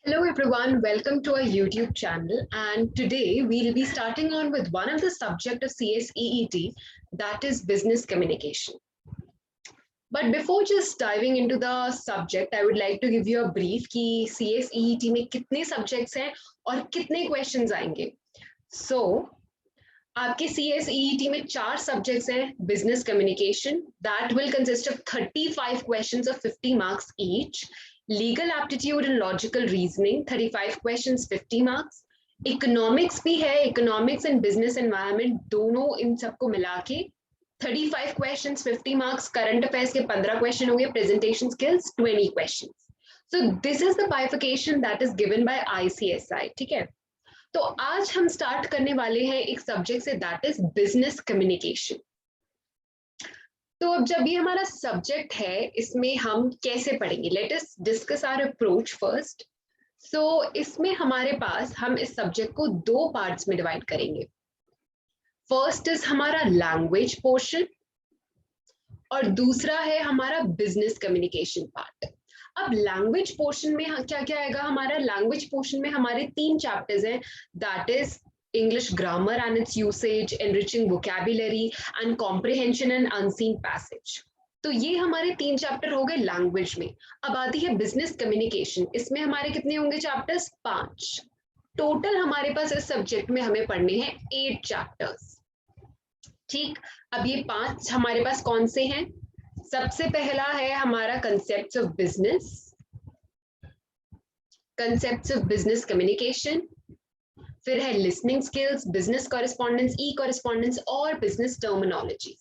Hello everyone, welcome to our YouTube channel, and today we'll be starting on with one of the subject of CSEET, that is business communication. But before just diving into the subject, I would like to give you a brief कि CSEET में कितने subjects हैं और कितने questions आएंगे. So आपके CSEET में 4 subjects हैं. Business communication, that will consist of 35 questions of 50 marks each. Legal aptitude and logical reasoning, 35 questions, 50 marks. Economics भी है, economics and business environment दोनों इन सबको मिला के 35 questions, 50 marks. Current affairs के 15 question होंगे. Presentation skills 20 questions. So this is the bifurcation that is given by ICSI. ठीक है. तो आज हम स्टार्ट करने वाले हैं एक सब्जेक्ट से, दैट इज बिजनेस कम्युनिकेशन. तो अब जब ये हमारा सब्जेक्ट है, इसमें हम कैसे पढ़ेंगे? Let us discuss our approach first. So इसमें हमारे पास, हम इस सब्जेक्ट को 2 पार्ट्स में डिवाइड करेंगे. फर्स्ट इज हमारा लैंग्वेज पोर्शन और दूसरा है हमारा बिजनेस कम्युनिकेशन पार्ट. अब लैंग्वेज पोर्शन में क्या क्या आएगा? हमारा लैंग्वेज पोर्शन में हमारे 3 चैप्टर्स हैं, that is English grammar and its usage, enriching vocabulary and comprehension and unseen passage. तो ये हमारे 3 चैप्टर हो गए लैंग्वेज में. अब आती है बिजनेस कम्युनिकेशन. इसमें हमारे कितने होंगे चैप्टर्स? 5. टोटल हमारे पास इस सब्जेक्ट में हमें पढ़ने हैं 8 चैप्टर्स. ठीक. अब ये 5 हमारे पास कौन से हैं? सबसे पहला है हमारा concepts of business, concepts of business communication, फिर है लिसनिंग स्किल्स, बिजनेस कॉरेस्पॉन्डेंस, ई कॉरेस्पॉन्डेंस और बिजनेस टर्मिनोलॉजीज.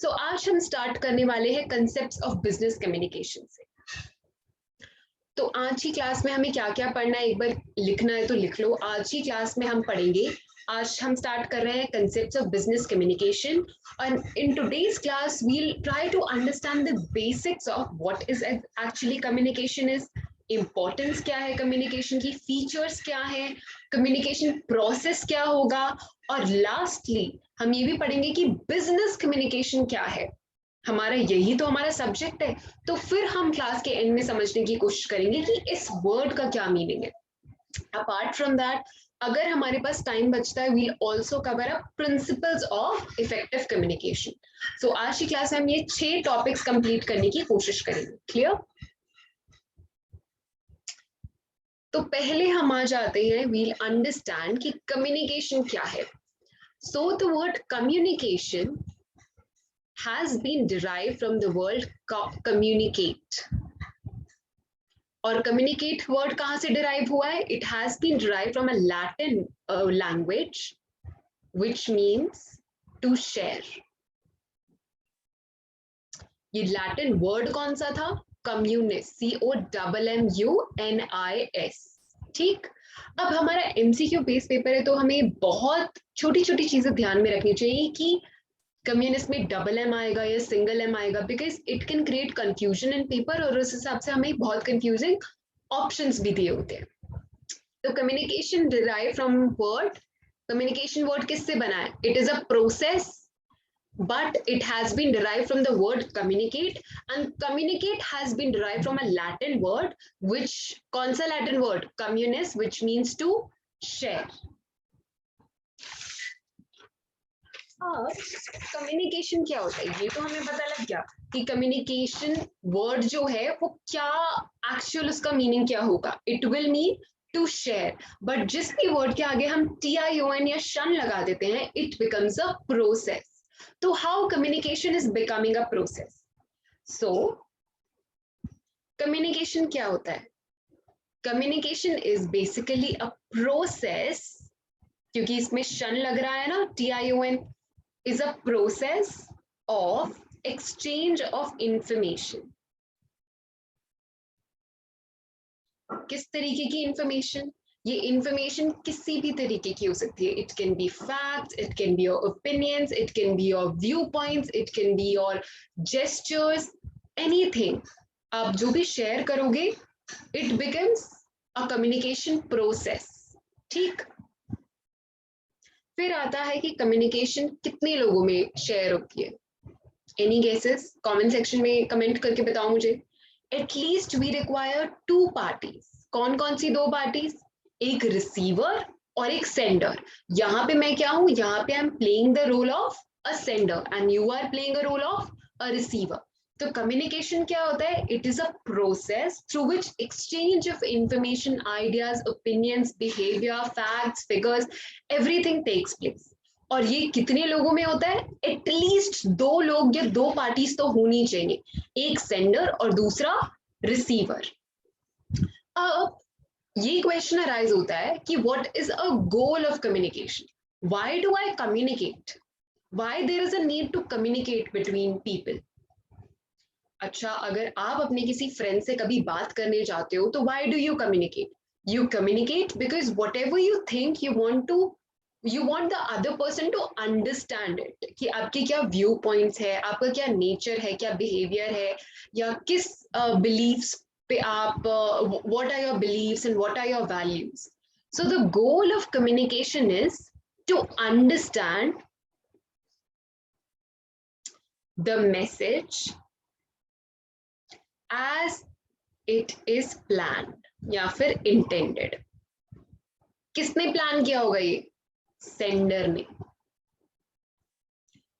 सो आज हम स्टार्ट करने वाले हैं कंसेप्ट्स ऑफ बिजनेस कम्युनिकेशन से. तो आज की क्लास में हमें क्या क्या पढ़ना है, एक बार लिखना है तो लिख लो. आज की क्लास में हम पढ़ेंगे, आज हम स्टार्ट कर रहे हैं कंसेप्ट्स ऑफ बिजनेस कम्युनिकेशन. और in today's class we will try to understand the basics of what is actually communication is, importance क्या है कम्युनिकेशन की, फीचर्स क्या है, कम्युनिकेशन प्रोसेस क्या होगा, और लास्टली हम ये भी पढ़ेंगे कि बिजनेस कम्युनिकेशन क्या है. हमारा यही तो हमारा सब्जेक्ट है. तो फिर हम क्लास के एंड में समझने की कोशिश करेंगे कि इस वर्ड का क्या मीनिंग है. अपार्ट फ्रॉम दैट, अगर हमारे पास टाइम बचता है, we also cover up principles of effective communication. So आज की क्लास में हम ये 6 टॉपिक्स कंप्लीट करने की कोशिश करेंगे. क्लियर? तो पहले हम आ जाते हैं, वील अंडरस्टैंड कि कम्युनिकेशन क्या है. So the word communication has been derived from the word communicate. और कम्युनिकेट वर्ड कहां से डिराइव हुआ है? It has been derive from a Latin language which means to share. ये लैटिन वर्ड कौन सा था? Communis, COMMUNIS. ठीक. अब हमारा MCQ बेस पेपर है, तो हमें बहुत छोटी छोटी चीजें ध्यान में रखनी चाहिए कि कम्युनिस्ट में डबल M आएगा या सिंगल M आएगा, because it can create confusion in paper, और उस हिसाब से हमें बहुत कंफ्यूजिंग ऑप्शंस भी दिए होते हैं. तो communication derive from word, communication word किससे बना है? It is a process, but it has been derived from the word communicate, and communicate has been derived from a Latin word, which kaun sa Latin word? Communis, which means to share. Communication क्या होता है ये तो हमें पता लग गया कि कम्युनिकेशन वर्ड जो है वो क्या, एक्चुअल उसका मीनिंग क्या होगा. It will mean to share. But जिस भी वर्ड के आगे हम TION या शन लगा देते हैं, it becomes a process. So how communication is becoming a process? So communication क्या होता है? Communication is basically a process, क्योंकि इसमें शन लग रहा है ना, TION, is a process of exchange of information. किस तरीके की इंफॉर्मेशन? ये इंफॉर्मेशन किसी भी तरीके की हो सकती है. It can be facts, it can be your opinions, it can be your view points, it can be your gestures, anything. आप जो भी शेयर करोगे, it becomes a communication process. ठीक. फिर आता है कि कम्युनिकेशन कितने लोगों में शेयर होती है. Any guesses? कमेंट सेक्शन में कमेंट करके बताओ मुझे. At least we require 2 parties. कौन कौन सी दो पार्टीज, एक रिसीवर और एक सेंडर। यहाँ पे मैं क्या हूं, यहाँ पे I am playing the role of a sender and you are playing a role of a receiver. तो कम्युनिकेशन क्या होता है, it is a process through which exchange of information, ideas, opinions, behaviour, facts, figures, everything takes place. और ये कितने लोगों में होता है, एटलीस्ट दो लोग या दो पार्टीज तो होनी चाहिए, एक सेंडर और दूसरा रिसीवर। अब ये क्वेश्चन अराइज होता है कि what is a goal of communication, why do I communicate, why there is a need to communicate between people. अच्छा, अगर आप अपने किसी फ्रेंड से कभी बात करने जाते हो तो why do you communicate, you communicate because whatever you think you want the other person to understand it, कि आपके क्या व्यू पॉइंट्स है, आपका क्या नेचर है, क्या बिहेवियर है, या किस बिलीव्स पे आप, what are your beliefs and what are your values. So the goal of communication is to understand the message as it is planned या फिर intended। किसने प्लान किया होगा ये, सेंडर ने।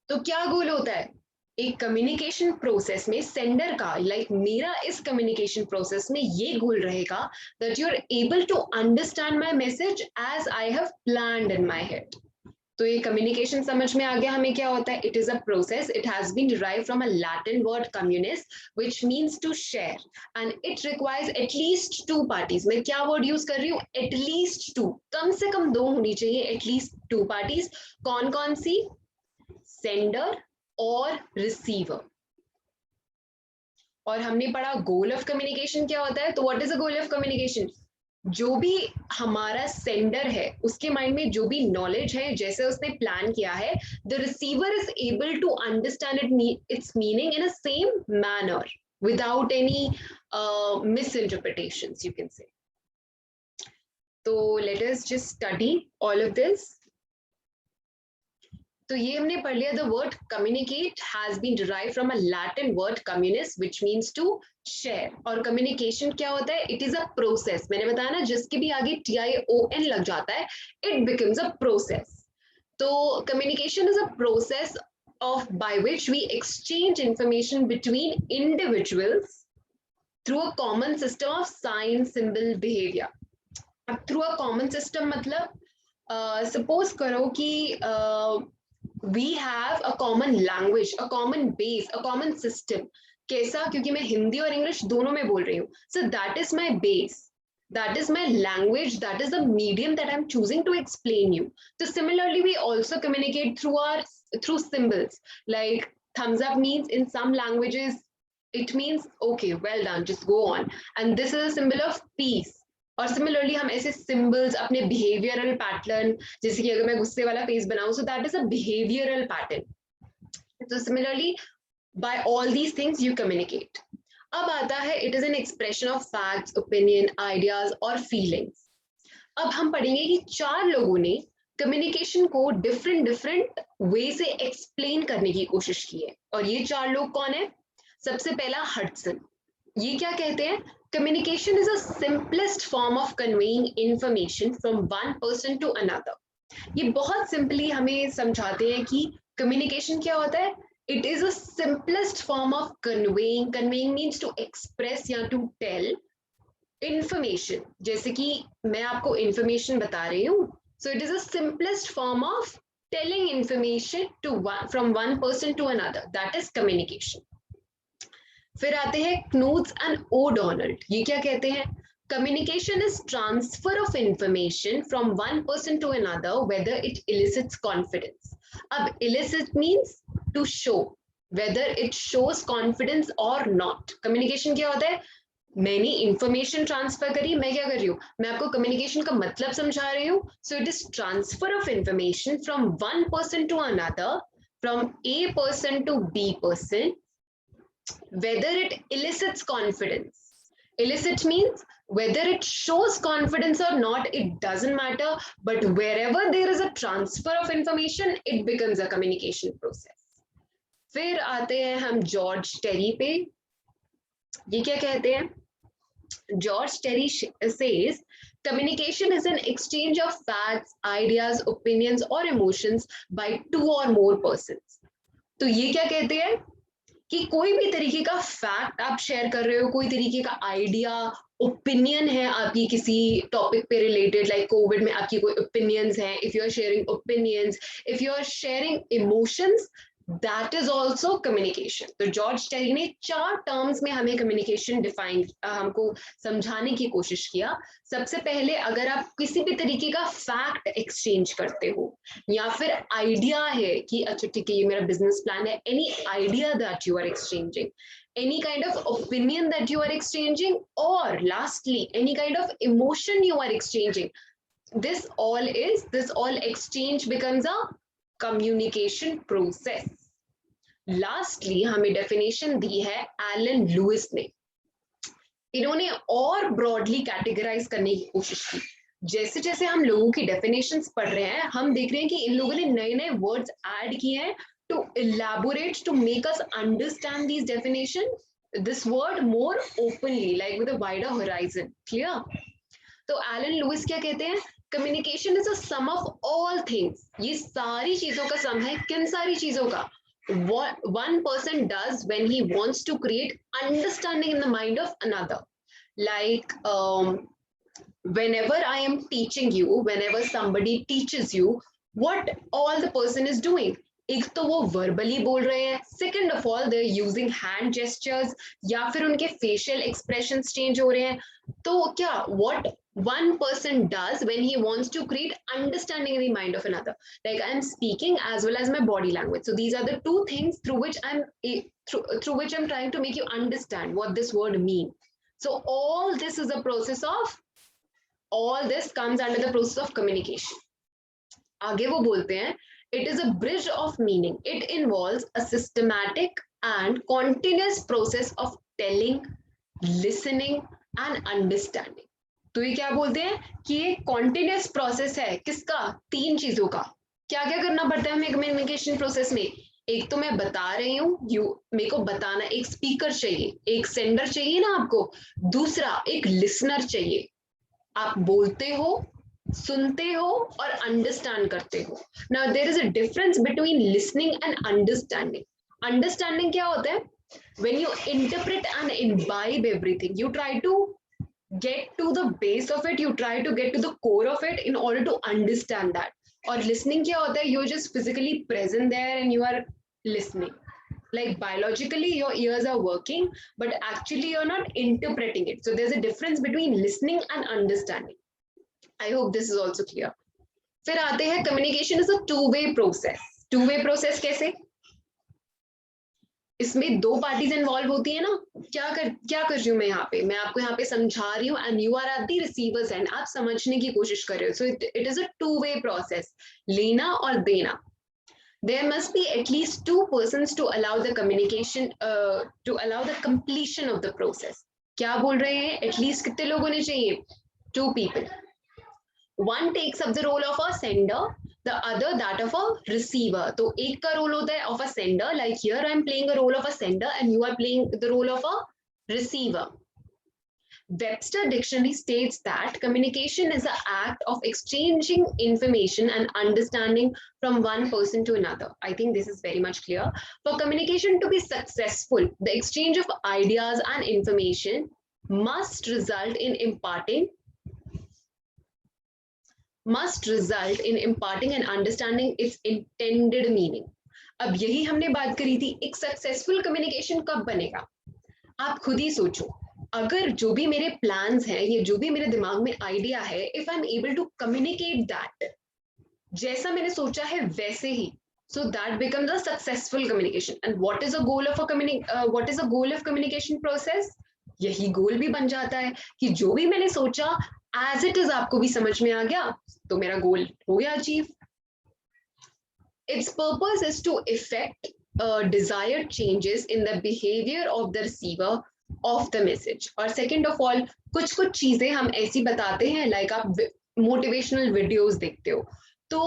तो क्या गोल होता है, एक कम्युनिकेशन प्रोसेस में सेंडर का, लाइक मेरा इस कम्युनिकेशन प्रोसेस में ये गोल रहेगा that you are able to understand my message as I have planned in my head. तो ये कम्युनिकेशन समझ में आ गया हमें क्या होता है, it is a process, it has been derived from a Latin word communis which means to share and it requires at least two parties. मैं क्या वर्ड यूज कर रही हूँ, एटलीस्ट टू, कम से कम दो होनी चाहिए, एटलीस्ट टू पार्टीज। कौन कौन सी, सेंडर और रिसीवर। और हमने पढ़ा गोल ऑफ कम्युनिकेशन क्या होता है, तो what is the goal of communication, जो भी हमारा सेंडर है उसके माइंड में जो भी नॉलेज है, जैसे उसने प्लान किया है, the receiver is able to understand its meaning in a same manner without any misinterpretations, you can say. तो let us just study all of this. तो ये हमने पढ़ लिया, the word communicate has been derived from a Latin word communis which means to share. और communication क्या होता है, इट इज अ प्रोसेस। मैंने बताया ना, जिसके भी आगे TION लग जाता है इट बिकम्स अ प्रोसेस। तो communication is a process of by which we exchange information between individuals through a common system of sign, symbol, behavior. अब through a common system मतलब सपोज करो कि we have a common language, a common base, a common system. कैसा, क्योंकि मैं हिंदी और English दोनों में बोल रही हूँ, so that is my base, that is my language, that is the medium that I'm choosing to explain you. So similarly we also communicate through symbols, like thumbs up means in some languages it means okay, well done, just go on, and this is a symbol of peace. और similarly हम ऐसे symbols अपने behavioural pattern, जैसे कि अगर मैं गुस्से वाला फेस बनाऊं, so that is a behavioural pattern. तो similarly by all these things you communicate. अब आता है, it is an expression of facts, opinion, ideas और फीलिंग्स। अब हम पढ़ेंगे कि चार लोगों ने कम्युनिकेशन को डिफरेंट डिफरेंट वे से एक्सप्लेन करने की कोशिश की है। और ये चार लोग कौन है, सबसे पहला हडसन। ये क्या कहते हैं, communication is a simplest form of conveying information from one person to another. ये बहुत सिंपली हमें समझाते हैं कि communication क्या होता है, it is a simplest form of conveying means to express या to tell information। जैसे कि मैं आपको information बता रही हूँ, so it is a simplest form of telling information from one person to another, that is communication। फिर आते हैं क्नूट्स एंड ओडोनाल्ड। ये क्या कहते हैं, communication is transfer of information from one person to another whether it elicits confidence. अब elicit means to show, whether it shows confidence और not. Communication क्या होता है, मैंने इंफॉर्मेशन ट्रांसफर करी, मैं क्या कर रही हूँ, मैं आपको कम्युनिकेशन का मतलब समझा रही हूँ। So it is transfer of information from one person to another, from A person to B person, whether it elicits confidence. Elicit means whether it shows confidence or not, it doesn't matter, but wherever there is a transfer of information, it becomes a communication process. फिर आते हैं हम George टेरी पे। ये क्या कहते हैं, George Terry says communication is an exchange of facts, ideas, opinions, or emotions by two or more persons. तो ये क्या कहते हैं कि कोई भी तरीके का फैक्ट आप शेयर कर रहे हो, कोई तरीके का आइडिया, ओपिनियन है आपकी किसी टॉपिक पे रिलेटेड, लाइक कोविड में आपकी कोई ओपिनियंस है, if you are sharing opinions, if you are sharing emotions, that is also communication. तो जॉर्ज टेरी ने 4 टर्म्स में हमें कम्युनिकेशन डिफाइन, हमको समझाने की कोशिश किया. सबसे पहले, अगर आप किसी भी तरीके का फैक्ट एक्सचेंज करते हो या फिर आइडिया है कि अच्छा ठीक है ये मेरा बिजनेस प्लान है, any idea that you are exchanging, any kind of opinion that you are exchanging, or lastly any kind of emotion you are exchanging, this all exchange becomes a communication process. Lastly हमें definition दी है Elon Louis ने. इन्होंने और broadly categorise करने की कोशिश की. जैसे जैसे हम लोगों की डेफिनेशंस पढ़ रहे हैं, हम देख रहे हैं कि इन लोगों ने नए नए वर्ड्स ऐड किए हैं to elaborate, to make us understand these definitions, this word more openly, like with a wider horizon. Clear? तो एलन लुइस क्या कहते हैं? Communication is a sum of all things. ये सारी चीजों का सम है. किन सारी चीजों का? What one person does when he wants to create understanding in the mind of another. Like whenever I am teaching you, whenever somebody teaches you, what all the person is doing. एक तो वो verbally बोल रहे हैं, second of all they are using hand gestures, या फिर उनके facial expressions change हो रहे हैं. तो क्या what one person does when he wants to create understanding in the mind of another, like I am speaking as well as my body language, so these are the two things through which I'm trying to make you understand what this word means. So all this is a process of, all this comes under the process of communication. आगे वो बोलते हैं, it is a bridge of meaning. It involves a systematic and continuous process of telling, listening and understanding. तो ये क्या बोलते हैं कि ये continuous process है. किसका? 3 चीजों का. क्या क्या करना पड़ता है हमें कम्युनिकेशन प्रोसेस में? एक तो मैं बता रही हूँ, मेरे को बताना, एक स्पीकर चाहिए, एक सेंडर चाहिए ना आपको. दूसरा एक लिसनर चाहिए. आप बोलते हो, सुनते हो और अंडरस्टैंड करते हो. Now there is a difference between listening and understanding. Understanding क्या होता है? When you interpret and imbibe everything, you try to get to the base of it, you try to get to the core of it in order to understand that. और listening क्या होता है? You're just physically present there and you are listening. Like biologically your ears are working, but actually you're not interpreting it. So there's a difference between listening and understanding. I hope this is also clear. फिर आते हैं communication is a two-way process. Two-way process कैसे? इसमें 2 parties involve होती है ना. क्या कर रही हूँ मैं यहाँ पे? मैं आपको यहाँ पे समझा रही हूँ and you are at the receiver's end आप समझने की कोशिश कर रहे हो. So it is a two-way process. लेना और देना. There must be at least 2 persons to allow the communication, to allow the completion of the process. क्या बोल रहे हैं? At least कितने लोग होने चाहिए? 2 people. One takes up the role of a sender, the other that of a receiver. तो एक का रोल होता है of a sender, like here I am playing a role of a sender and you are playing the role of a receiver. Webster Dictionary states that communication is the act of exchanging information and understanding from one person to another. I think this is very much clear. For communication to be successful, the exchange of ideas and information must result in imparting and understanding its intended meaning. अब यही हमने बात करी थी, एक successful communication कब बनेगा? आप खुद ही सोचो. अगर जो भी मेरे प्लान्स हैं, ये जो भी मेरे दिमाग में आइडिया है, if I am able to communicate that, जैसा मैंने सोचा है वैसे ही, so that becomes a successful communication. And what is a goal of communication process? यही गोल भी बन जाता है कि जो भी मैंने सोचा as it is आपको भी समझ में आ गया, तो मेरा गोल हो गया achieve. Its purpose is to effect desired changes in the behavior of the receiver of the message. और second of all, कुछ चीजें हम ऐसी बताते हैं, like आप motivational videos देखते हो, तो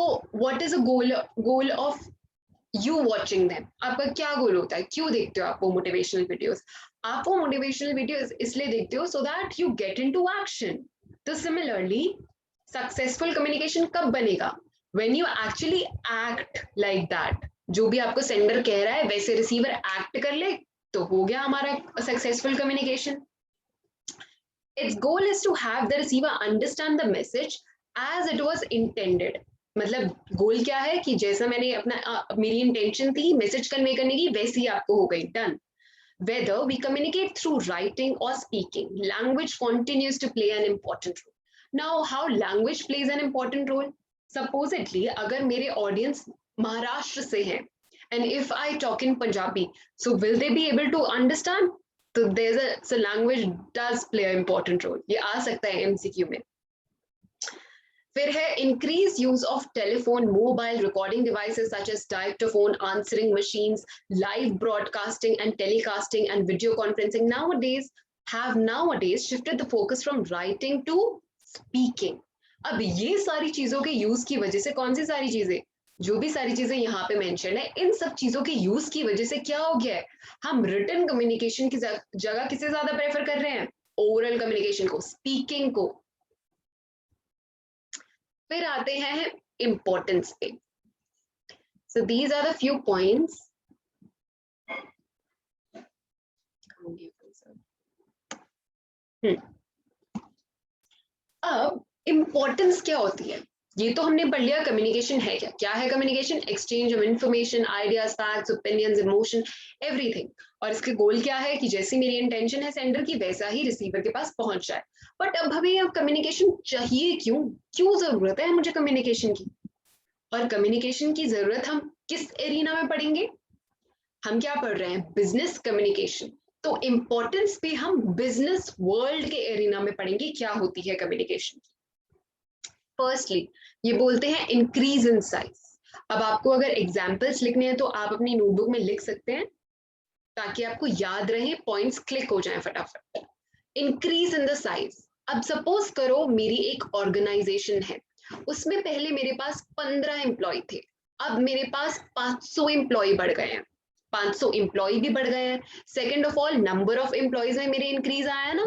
what is a goal of you watching them? आपका क्या गोल होता है? क्यों देखते हो आप वो motivational videos? आप वो मोटिवेशनल वीडियो इसलिए देखते हो so that you get into action. तो सिमिलरली सक्सेसफुल कम्युनिकेशन कब बनेगा? When you actually act like that. जो भी आपको सेंडर कह रहा है वैसे रिसीवर एक्ट कर ले तो हो गया हमारा successful communication. Its goal is to have the receiver understand the message as it was intended। मतलब गोल क्या है कि जैसा मैंने मेरी इंटेंशन थी मैसेज कन्वे करने की वैसी ही आपको हो गई। Done. Whether we communicate through writing or speaking, language continues to play an important role. Now, how language plays an important role? Supposedly, अगर मेरे audience महाराष्ट्र से हैं, and if I talk in Punjabi, so will they be able to understand? So language does play an important role. ये आ सकता है MCQ में। फिर है increased use of telephone, mobile recording devices such as dictaphone, answering machines, live broadcasting and telecasting and video conferencing nowadays shifted the focus from writing to speaking। अब ये सारी चीजों के यूज की वजह से, कौन सी सारी चीजें, जो भी सारी चीजें यहाँ पे मेंशन है, इन सब चीजों के यूज की वजह से क्या हो गया है, हम रिटन कम्युनिकेशन की जगह किसे ज्यादा प्रेफर कर रहे हैं? ओरल कम्युनिकेशन को, स्पीकिंग को। फिर आते हैं इम्पोर्टेंस पे। So these are the few points. अब इम्पोर्टेंस क्या होती है? ये तो हमने पढ़ लिया कम्युनिकेशन है क्या। क्या है communication? Exchange of information, ideas, facts, opinions, emotion, everything. और इसके गोल क्या है कि जैसी मेरी इंटेंशन है सेंडर की वैसा ही रिसीवर के पास पहुंच जाए। बट अब हमें अब कम्युनिकेशन चाहिए क्यों? क्यों जरूरत है मुझे कम्युनिकेशन की? और कम्युनिकेशन की जरूरत हम किस एरिना में पढ़ेंगे? हम क्या पढ़ रहे हैं? Business communication. तो इम्पोर्टेंस पे हम बिजनेस वर्ल्ड के एरिना में पढ़ेंगे क्या होती है कम्युनिकेशन। फर्स्टली ये बोलते हैं इंक्रीज इन साइज। अब आपको अगर एग्जाम्पल्स लिखने हैं तो आप अपनी नोटबुक में लिख सकते हैं ताकि आपको याद रहे, पॉइंट्स क्लिक हो जाएं फटाफट। Increase in the size. अब सपोज करो मेरी एक ऑर्गेनाइजेशन है, उसमें पहले मेरे पास 15 एम्प्लॉय थे, अब मेरे पास 500 एम्प्लॉय बढ़ गए हैं। 500 एम्प्लॉय भी बढ़ गए हैं। Second of all number of employees में मेरे इंक्रीज आया ना।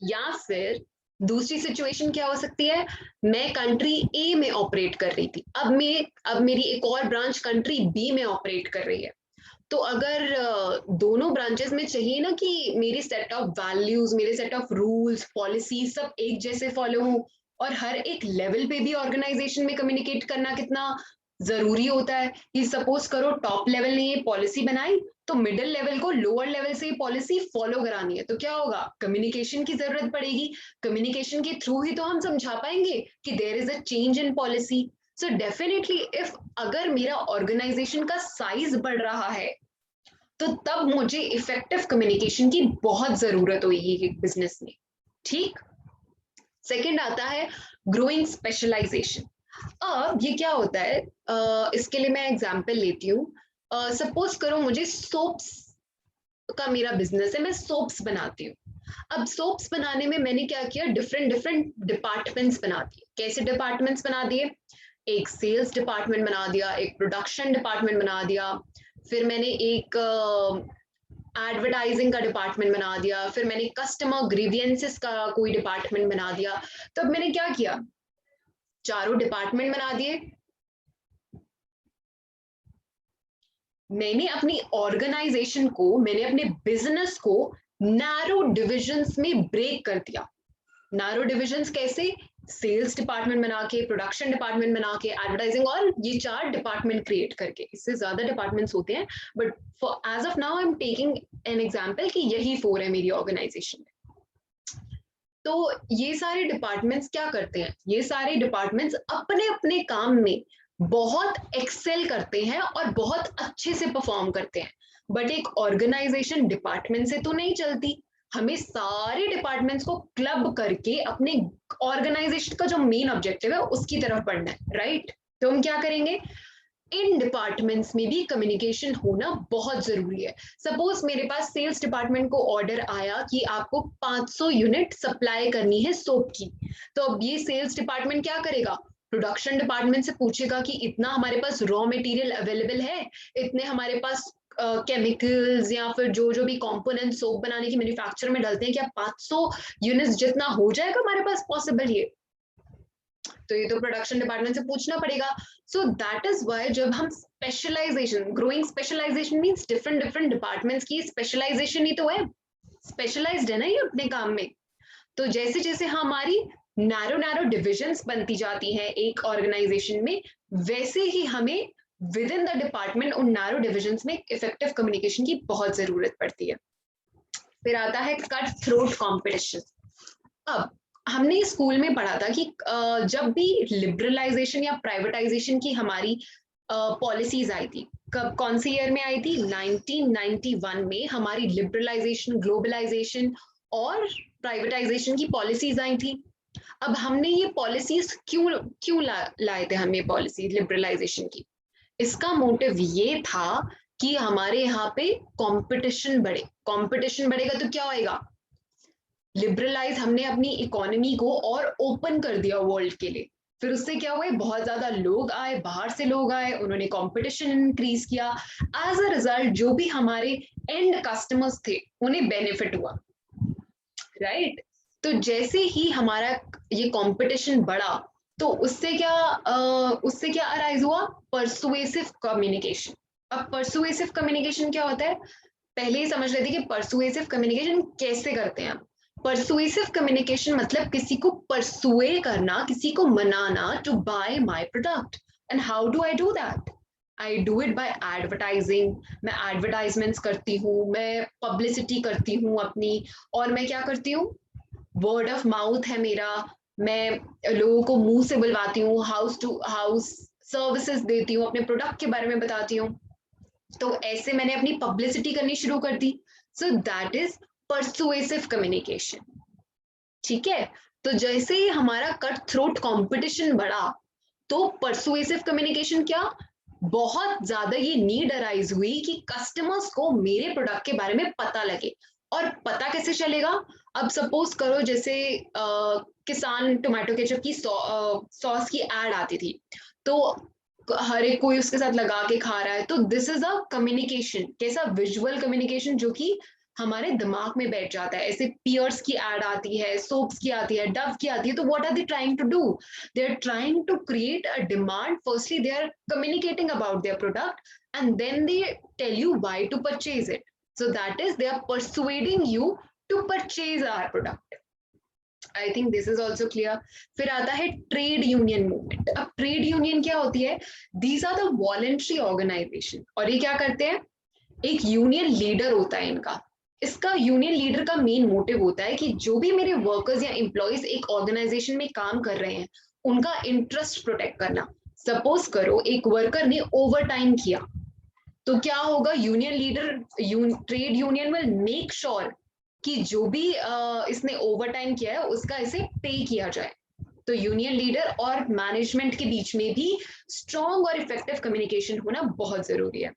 या फिर दूसरी सिचुएशन क्या हो सकती है, मैं कंट्री ए में ऑपरेट कर रही थी, अब मेरी एक और ब्रांच कंट्री बी में ऑपरेट कर रही है। तो अगर दोनों ब्रांचेस में चाहिए ना कि मेरी सेट ऑफ वैल्यूज, मेरे सेट ऑफ रूल्स, पॉलिसीज सब एक जैसे फॉलो हो, और हर एक लेवल पे भी ऑर्गेनाइजेशन में कम्युनिकेट करना कितना जरूरी होता है कि सपोज करो टॉप लेवल ने ये पॉलिसी बनाई तो मिडिल लेवल को लोअर लेवल से पॉलिसी फॉलो करानी है, तो क्या होगा? कम्युनिकेशन की जरूरत पड़ेगी। कम्युनिकेशन के थ्रू ही तो हम समझा पाएंगे कि there is a change in policy. So definitely if अगर मेरा ऑर्गेनाइजेशन का साइज बढ़ रहा है तो तब मुझे इफेक्टिव कम्युनिकेशन की बहुत जरूरत होगी बिजनेस में। ठीक। सेकंड आता है ग्रोइंग स्पेशलाइजेशन। अब ये क्या होता है, इसके लिए मैं एग्जांपल लेती हूँ। सपोज करो मुझे सोप्स का मेरा बिजनेस है, मैं सोप्स बनाती हूँ। अब सोप्स बनाने में मैंने क्या किया, डिफरेंट डिफरेंट डिपार्टमेंट्स बना दिए। कैसे डिपार्टमेंट्स बना दिए? एक सेल्स डिपार्टमेंट बना दिया, एक प्रोडक्शन डिपार्टमेंट बना दिया, फिर मैंने एक एडवर्टाइजिंग का डिपार्टमेंट बना दिया, फिर मैंने कस्टमर ग्रीवियंसेस का कोई डिपार्टमेंट बना दिया। तो अब मैंने क्या किया, चारों डिपार्टमेंट बना दिए। मैंने अपनी ऑर्गेनाइजेशन को, मैंने अपने बिजनेस को नैरो डिविजन्स में ब्रेक कर दिया। नैरो डिविजन्स कैसे? सेल्स डिपार्टमेंट बना के, प्रोडक्शन डिपार्टमेंट बना के, एडवर्टाइजिंग, और ये 4 डिपार्टमेंट क्रिएट करके। इससे ज्यादा डिपार्टमेंट्स होते हैं but for as of now I am taking an example कि यही 4 है मेरी ऑर्गेनाइजेशन में। तो ये सारे डिपार्टमेंट्स क्या करते हैं? ये सारे डिपार्टमेंट्स अपने अपने काम में बहुत एक्सेल करते हैं और बहुत अच्छे से परफॉर्म करते हैं। बट एक ऑर्गेनाइजेशन डिपार्टमेंट से तो नहीं चलती। हमें सारे डिपार्टमेंट्स को क्लब करके अपने ऑर्गेनाइजेशन का जो मेन ऑब्जेक्टिव है उसकी तरफ बढ़ना है, राइट? तो हम क्या करेंगे, इन डिपार्टमेंट्स में भी कम्युनिकेशन होना बहुत जरूरी है। सपोज मेरे पास सेल्स डिपार्टमेंट को ऑर्डर आया कि आपको 500 यूनिट सप्लाई करनी है सोप की। तो अब ये सेल्स डिपार्टमेंट क्या करेगा, प्रोडक्शन डिपार्टमेंट से पूछेगा कि इतना हमारे पास रॉ मटेरियल अवेलेबल है, इतने हमारे पास केमिकल्स या फिर जो जो भी कंपोनेंट सोप बनाने की मैन्युफैक्चर में डलते हैं, क्या 500 यूनिट्स जितना हो जाएगा हमारे पास पॉसिबल? ये तो ये तो प्रोडक्शन डिपार्टमेंट से पूछना पड़ेगा. सो दैट इज वाई जब हम specialisation, growing specialisation means different different departments की स्पेशलाइजेशन ही तो है, स्पेशलाइज्ड है ना ये अपने काम में. तो जैसे जैसे हमारी नैरो नैरो डिविजन्स बनती जाती हैं एक ऑर्गेनाइजेशन में, वैसे ही हमें विद इन द डिपार्टमेंट उन नैरो डिविजन्स में इफेक्टिव कम्युनिकेशन की बहुत जरूरत पड़ती है. फिर आता है कट थ्रोट कॉम्पिटिशन. अब हमने स्कूल में पढ़ा था कि जब भी लिबरलाइजेशन या प्राइवेटाइजेशन की हमारी पॉलिसीज आई थी, कब कौन सी ईयर में आई थी? 1991 में हमारी लिबरलाइजेशन, ग्लोबलाइजेशन और प्राइवेटाइजेशन की पॉलिसीज आई थी. अब हमने ये पॉलिसीज क्यों क्यों लाए थे हम ये पॉलिसी लिबरलाइजेशन की? इसका मोटिव ये था कि हमारे यहाँ पे कंपटीशन बढ़े. कंपटीशन बढ़ेगा तो क्या होएगा? लिबरलाइज, हमने अपनी इकोनॉमी को और ओपन कर दिया वर्ल्ड के लिए. फिर उससे क्या हुआ? बहुत ज्यादा लोग आए, बाहर से लोग आए, उन्होंने कंपटीशन इंक्रीज किया. एज अ रिजल्ट जो भी हमारे एंड कस्टमर्स थे उन्हें बेनिफिट हुआ, राइट? तो जैसे ही हमारा ये कंपटीशन बढ़ा तो उससे क्या अराइज हुआ? Persuasive communication. अब परसुएसिव कम्युनिकेशन क्या होता है पहले ही समझ लेते कि परसुएसिव कम्युनिकेशन कैसे करते हैं. परसुएसिव कम्युनिकेशन मतलब किसी को परसुए करना, किसी को मनाना to by my product. And how do I do that? I do it by advertising. मैं एडवर्टाइजमेंट्स करती हूँ, मैं पब्लिसिटी करती हूँ अपनी, और मैं क्या करती हूँ? वर्ड ऑफ माउथ है मेरा. मैं लोगों को मुंह से बुलवाती हूँ, हाउस टू हाउस सर्विसेज देती हूँ, अपने प्रोडक्ट के बारे में बताती हूँ. तो ऐसे मैंने अपनी पब्लिसिटी करनी शुरू कर दी. So that is persuasive communication. ठीक है. तो जैसे ही हमारा कट थ्रोट कंपटीशन बढ़ा तो परसुएसिव कम्युनिकेशन क्या, बहुत ज्यादा ये नीड अराइज हुई कि कस्टमर्स को मेरे प्रोडक्ट के बारे में पता लगे. और पता कैसे चलेगा? अब सपोज करो जैसे किसान टोमेटो केचप की सॉस की एड आती थी, तो हर एक कोई उसके साथ लगा के खा रहा है. तो दिस इज अ कम्युनिकेशन. कैसा? विजुअल कम्युनिकेशन, जो कि हमारे दिमाग में बैठ जाता है. ऐसे पियर्स की एड आती है, सोप्स की आती है, डव की आती है. तो what are they trying to do? They are trying to create a demand. Firstly they are communicating about their product and then they tell you why to purchase it. So that is, they are persuading you to purchase our product. I think this is also clear. फिर आता है trade union movement. अब trade union क्या होती है? These are the voluntary organization. और ये क्या करते हैं? एक यूनियन लीडर होता है इनका. इसका यूनियन लीडर का मेन मोटिव होता है कि जो भी मेरे वर्कर्स या एम्प्लॉयज एक ऑर्गेनाइजेशन में काम कर रहे हैं उनका इंटरेस्ट प्रोटेक्ट करना. सपोज करो एक वर्कर ने ओवर टाइम किया, तो क्या होगा? Union leader, trade union will make sure कि जो भी इसने ओवर टाइम किया है उसका इसे पे किया जाए. तो यूनियन लीडर और मैनेजमेंट के बीच में भी स्ट्रॉन्ग और इफेक्टिव कम्युनिकेशन होना बहुत जरूरी है.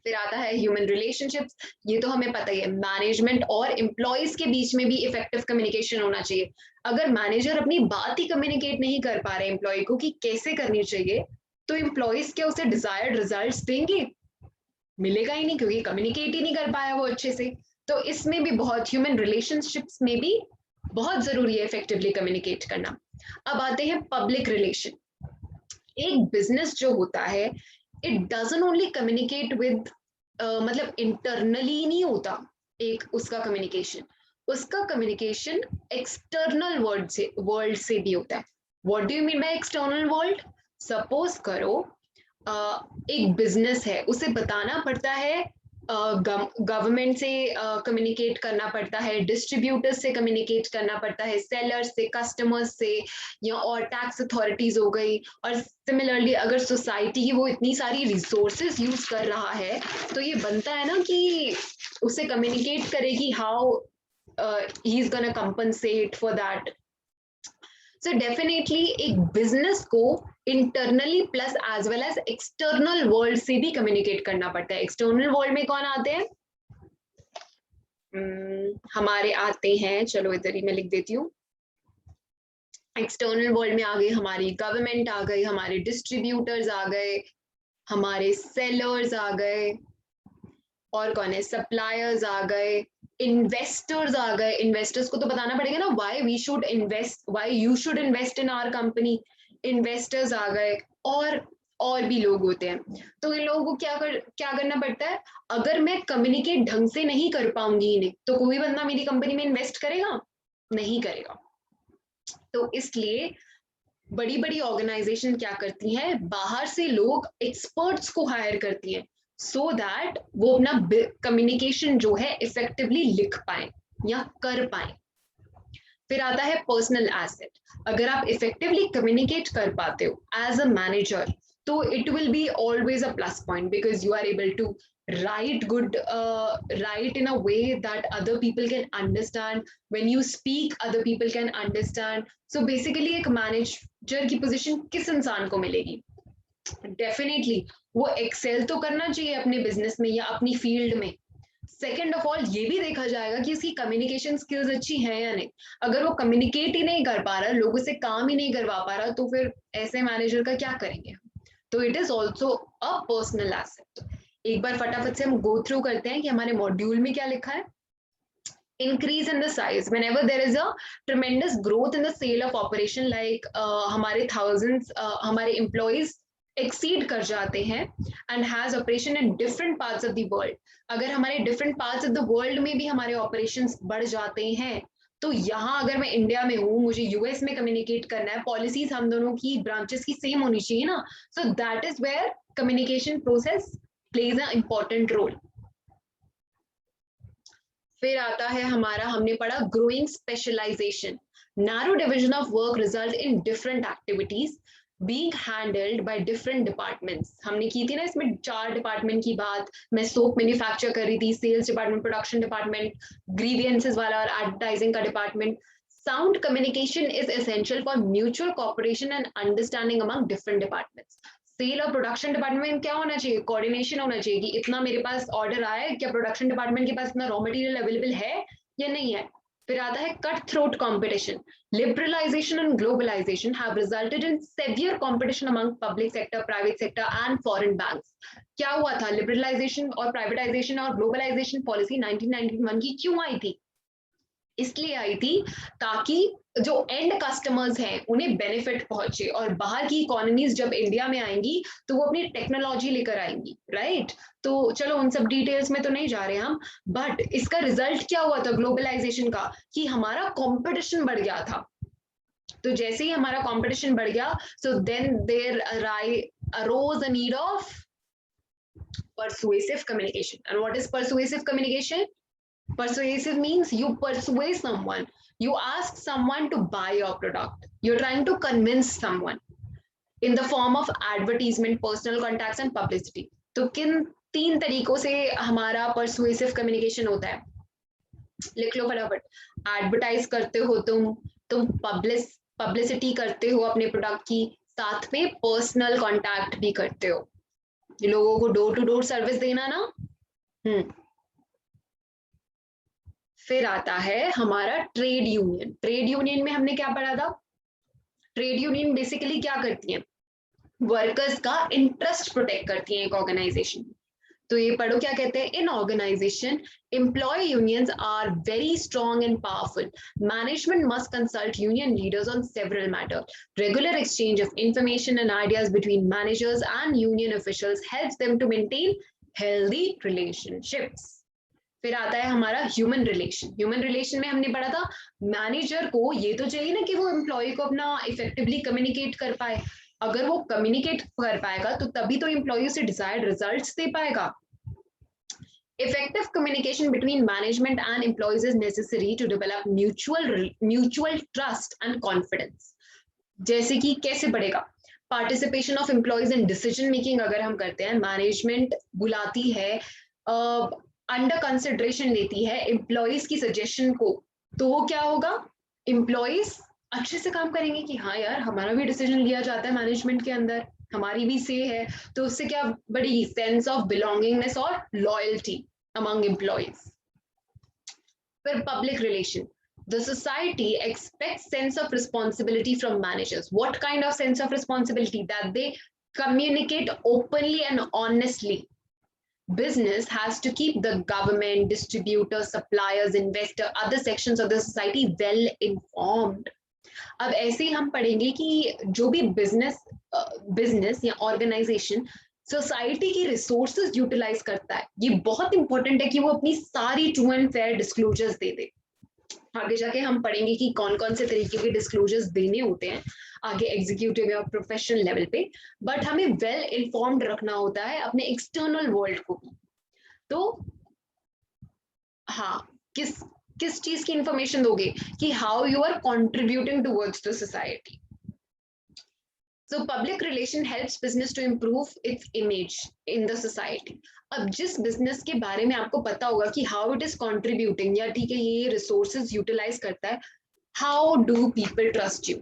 फिर आता है ह्यूमन रिलेशनशिप्स. ये तो हमें पता ही है, मैनेजमेंट और एम्प्लॉयज के बीच में भी इफेक्टिव कम्युनिकेशन होना चाहिए. अगर मैनेजर अपनी बात ही कम्युनिकेट नहीं कर पा रहे एम्प्लॉय को कि कैसे करनी चाहिए, तो एम्प्लॉयज क्या उसे डिजायर्ड रिजल्ट्स देंगे? मिलेगा ही नहीं, क्योंकि कम्युनिकेट ही नहीं कर पाया वो अच्छे से. तो इसमें भी बहुत, ह्यूमन रिलेशनशिप्स में भी बहुत जरूरी है इफेक्टिवली कम्युनिकेट करना. अब आते हैं पब्लिक रिलेशन. एक बिजनेस जो होता है, it doesn't only communicate with, मतलब इंटरनली नहीं होता एक उसका कम्युनिकेशन. उसका कम्युनिकेशन एक्सटर्नल वर्ल्ड से भी होता है. What do you mean by external world? Suppose करो एक बिजनेस है, उसे बताना पड़ता है, गवर्नमेंट से कम्युनिकेट करना पड़ता है, डिस्ट्रीब्यूटर्स से कम्युनिकेट करना पड़ता है, सेलर्स से, कस्टमर्स से, या और टैक्स अथॉरिटीज हो गई. और सिमिलरली अगर सोसाइटी की वो इतनी सारी रिसोर्सेज यूज कर रहा है, तो ये बनता है ना कि उसे कम्युनिकेट करेगी how he is gonna compensate for that. So definitely एक बिजनेस को internally plus as well as external world से भी कम्युनिकेट करना पड़ता है. एक्सटर्नल वर्ल्ड में कौन आते हैं? हमारे आते हैं, चलो इधर ही मैं लिख देती हूँ. एक्सटर्नल वर्ल्ड में आ गई हमारी गवर्नमेंट, आ गई हमारे डिस्ट्रीब्यूटर्स, आ गए हमारे सेलर्स, आ गए और कौन है, सप्लायर्स आ गए, इन्वेस्टर्स आ गए, इन्वेस्टर्स को तो बताना पड़ेगा ना why we should invest, why you should invest in our company, investors आ गए, और भी लोग होते हैं। तो इन लोगों को क्या करना पड़ता है, अगर मैं कम्युनिकेट ढंग से नहीं कर पाऊंगी इन्हें, तो कोई बंदा मेरी कंपनी में इन्वेस्ट करेगा, नहीं करेगा। तो इसलिए बड़ी बड़ी ऑर्गेनाइजेशन क्या करती हैं, बाहर से लोग एक्सपर्ट्स को हायर करती हैं, सो दैट वो अपना कम्युनिकेशन जो है इफेक्टिवली लिख पाए या कर पाए। फिर आता है पर्सनल एसेट। अगर आप इफेक्टिवली कम्युनिकेट कर पाते हो एज अ मैनेजर, तो it will be always a plus point, because you are able to write in a way that other people can understand. When you speak, other people can understand. So basically एक manager की position किस इंसान को मिलेगी, definitely वो Excel तो करना चाहिए अपने बिजनेस में या अपनी फील्ड में। सेकेंड ऑफ ऑल ये भी देखा जाएगा कि उसकी कम्युनिकेशन स्किल्स अच्छी है या नहीं। अगर वो कम्युनिकेट ही नहीं कर पा रहा, लोगों से काम ही नहीं करवा पा रहा, तो फिर ऐसे मैनेजर का क्या करेंगे। तो it is also a personal asset. एक बार फटाफट से हम गो थ्रू करते हैं कि हमारे मॉड्यूल में क्या लिखा है। increase in the size whenever there is a tremendous growth in the sale of operation, like हमारे thousands हमारे employees exceed कर जाते हैं and has operation in different parts of the world. अगर हमारे different parts of the world में भी हमारे operations बढ़ जाते हैं, तो यहाँ अगर मैं इंडिया में हूँ, मुझे यूएस में कम्युनिकेट करना है, पॉलिसीज हम दोनों की ब्रांचेस की सेम होनी चाहिए ना, so that is where communication process plays a important role. फिर आता है हमारा, हमने पढ़ा growing specialisation. Narrow division of work result in different activities being handled by different departments. हमने की थी ना इसमें 4 डिपार्टमेंट की बात, मैं सोप मैन्युफैक्चर कर रही थी, sales department, production department, grievances वाला और एडवर्टाइजिंग का department. Sound communication is essential for mutual cooperation and understanding among different departments. Sale और प्रोडक्शन डिपार्टमेंट में क्या होना चाहिए, कोऑर्डिनेशन होना चाहिए कि इतना मेरे पास ऑर्डर आया है, क्या प्रोडक्शन डिपार्टमेंट के पास इतना रॉ मटेरियल अवेलेबल है या नहीं है। फिर आता है cut throat competition. Liberalisation and globalisation have resulted in severe competition among public sector, private sector and foreign banks. क्या हुआ था, लिबरलाइजेशन और प्राइवेटाइजेशन और ग्लोबलाइजेशन पॉलिसी 1991 की क्यों आई थी, इसलिए आई थी ताकि जो एंड कस्टमर्स हैं उन्हें बेनिफिट पहुंचे, और बाहर की इकोनॉमीज जब इंडिया में आएंगी तो वो अपनी टेक्नोलॉजी लेकर आएंगी, राइट। तो चलो उन सब डिटेल्स में तो नहीं जा रहे हम, बट इसका रिजल्ट क्या हुआ था ग्लोबलाइजेशन का, कि हमारा कंपटीशन बढ़ गया था। तो जैसे ही हमारा कंपटीशन बढ़ गया, so then there arose a need of persuasive communication. And what is persuasive communication? Persuasive means you persuade someone, you ask someone to buy your product, you're trying to convince someone in the form of advertisement, personal contacts and publicity. तो किन 3 तरीकों से हमारा persuasive communication होता है, लिख लो फटाफट। Advertise करते हो तुम पब्लिसिटी करते हो अपने प्रोडक्ट की, साथ में पर्सनल कॉन्टैक्ट भी करते हो, लोगों को डोर टू डोर सर्विस देना ना। फिर आता है हमारा ट्रेड यूनियन। ट्रेड यूनियन में हमने क्या पढ़ा था, ट्रेड यूनियन बेसिकली क्या करती हैं, वर्कर्स का इंटरेस्ट प्रोटेक्ट करती हैं एक ऑर्गेनाइजेशन। तो ये पढ़ो क्या कहते हैं, in organisation employ unions are very strong and powerful, management must consult union leaders on several matter, regular exchange of information and ideas between managers and union officials helps them to maintain healthy relationships. फिर आता है हमारा human relation. Human relation में हमने पढ़ा था, manager को ये तो चाहिए ना कि वो एम्प्लॉय को अपना इफेक्टिवली कम्युनिकेट कर पाए, अगर वो कम्युनिकेट कर पाएगा तो तभी तो एम्प्लॉय से डिजायर्ड रिजल्ट्स दे पाएगा। Effective communication between management and employees is necessary to develop mutual trust and confidence. जैसे कि कैसे बढ़ेगा, participation of employees in decision making अगर हम करते हैं, मैनेजमेंट बुलाती है, अंडर कंसिडरेशन लेती है एम्प्लॉयज की सजेशन को, तो वो क्या होगा, एम्प्लॉयज अच्छे से काम करेंगे कि हाँ यार हमारा भी डिसीजन लिया जाता है मैनेजमेंट के अंदर, हमारी भी से है, तो उससे क्या बढ़ेगी, सेंस ऑफ बिलोंगिंगनेस और लॉयल्टी अमंग एम्प्लॉयज। फिर public relation, the society expects sense of responsibility from managers. What kind of sense of responsibility? That they communicate openly and honestly. business has to keep the government, distributors, suppliers, investor, other sections of the society well informed. अब ऐसे ही हम पढ़ेंगे कि जो भी business या organisation society की resources utilise करता है, ये बहुत इंपॉर्टेंट है कि वो अपनी सारी ट्रू एंड फेयर डिस्क्लोजर्स दे दे। आगे जाके हम पढ़ेंगे कि कौन कौन से तरीके के डिस्क्लोजर्स देने होते हैं आगे एग्जीक्यूटिव या प्रोफेशनल लेवल पे, बट हमें वेल इन्फॉर्म्ड रखना होता है अपने एक्सटर्नल वर्ल्ड को भी। तो हाँ, किस चीज की इंफॉर्मेशन दोगे कि how you are contributing towards the society. So public relation helps business to improve its image in the society. अब जिस बिजनेस के बारे में आपको पता होगा कि हाउ इट इज कंट्रीब्यूटिंग, या ठीक है ये रिसोर्सेज यूटिलाइज करता है, how do people trust you?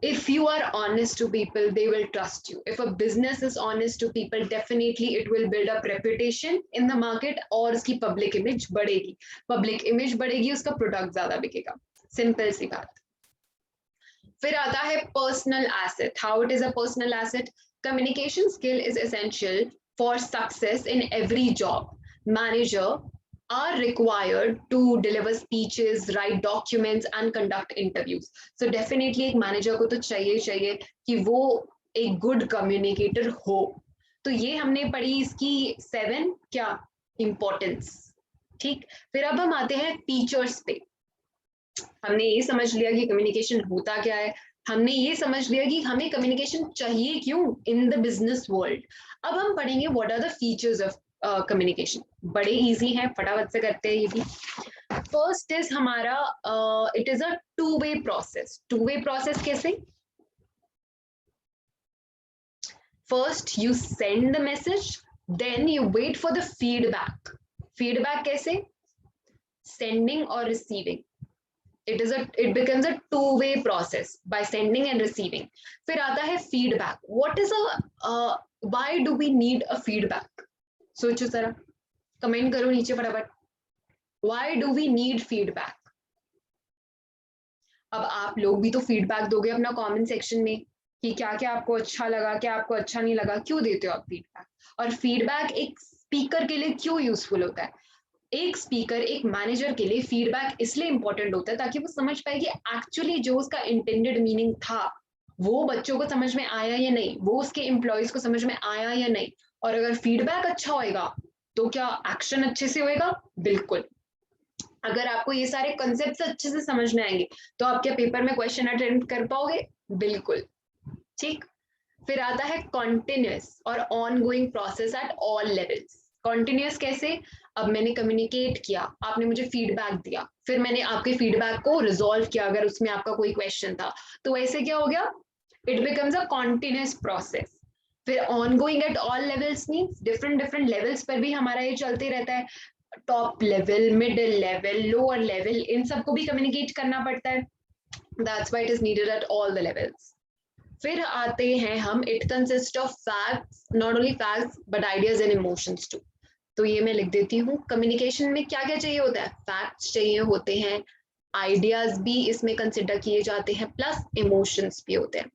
If you are honest to people, they will trust you. If a business is honest to people, definitely it will build up reputation in the market और उसकी public image बढ़ेगी। Public image बढ़ेगी, उसका product ज़्यादा बिकेगा। Simple सी बात। फिर आता है personal asset. How it is a personal asset? Communication skill is essential for success in every job. Manager are required to deliver speeches, write documents and conduct interviews. So definitely एक manager को तो चाहिए कि वो एक good communicator हो। तो ये हमने पढ़ी इसकी 7 क्या importance। ठीक, फिर अब हम आते हैं features पे। हमने ये समझ लिया कि कम्युनिकेशन होता क्या है, हमने ये समझ लिया कि हमें कम्युनिकेशन चाहिए क्यों इन द बिजनेस वर्ल्ड। अब हम पढ़ेंगे what are the features of communication. बड़े इजी हैं, फटाफट से करते हैं ये भी। फर्स्ट इज हमारा it is a two way process. Two way process कैसे? First you send the message, then you wait for the feedback. Feedback कैसे? सेंडिंग और receiving. It becomes a two-way process by sending and receiving. फिर आता है feedback. What is why do we need a feedback? सोचो जरा, comment करो नीचे फटाफट। Why do we need feedback? अब आप लोग भी तो फीडबैक दोगे अपना कमेंट सेक्शन में कि क्या क्या आपको अच्छा लगा, क्या आपको अच्छा नहीं लगा, क्यों देते हो आप फीडबैक? और फीडबैक एक स्पीकर के लिए क्यों यूजफुल होता है? एक स्पीकर, एक मैनेजर के लिए फीडबैक इसलिए इंपॉर्टेंट होता है ताकि वो समझ पाए कि एक्चुअली जो उसका इंटेंडेड मीनिंग था वो बच्चों को समझ में आया या नहीं, वो उसके एम्प्लॉयज को समझ में आया या नहीं। और अगर फीडबैक अच्छा होएगा तो क्या एक्शन अच्छे से होएगा? बिल्कुल। अगर आपको ये सारे कंसेप्ट अच्छे से समझ में आएंगे तो आप क्या पेपर में क्वेश्चन अटेम्प्ट कर पाओगे? बिल्कुल। ठीक, फिर आता है कॉन्टिन्यूस और on going process at all levels. Continuous कैसे? अब मैंने कम्युनिकेट किया, आपने मुझे फीडबैक दिया, फिर मैंने आपके फीडबैक को रिजॉल्व किया अगर उसमें आपका कोई क्वेश्चन था, तो वैसे क्या हो गया? It becomes a continuous process. फिर on going at all levels means different levels पर भी हमारा ये चलते रहता है। Top level, middle level, lower level, इन सबको भी कम्युनिकेट करना पड़ता है। That's why it is needed at all the levels. फिर आते हैं हम, it consist of facts, not only facts but ideas and emotions too. तो ये मैं लिख देती हूँ, कम्युनिकेशन में क्या क्या चाहिए होता है? फैक्ट्स चाहिए होते हैं, आइडियाज भी इसमें कंसिडर किए जाते हैं, प्लस इमोशंस भी होते हैं।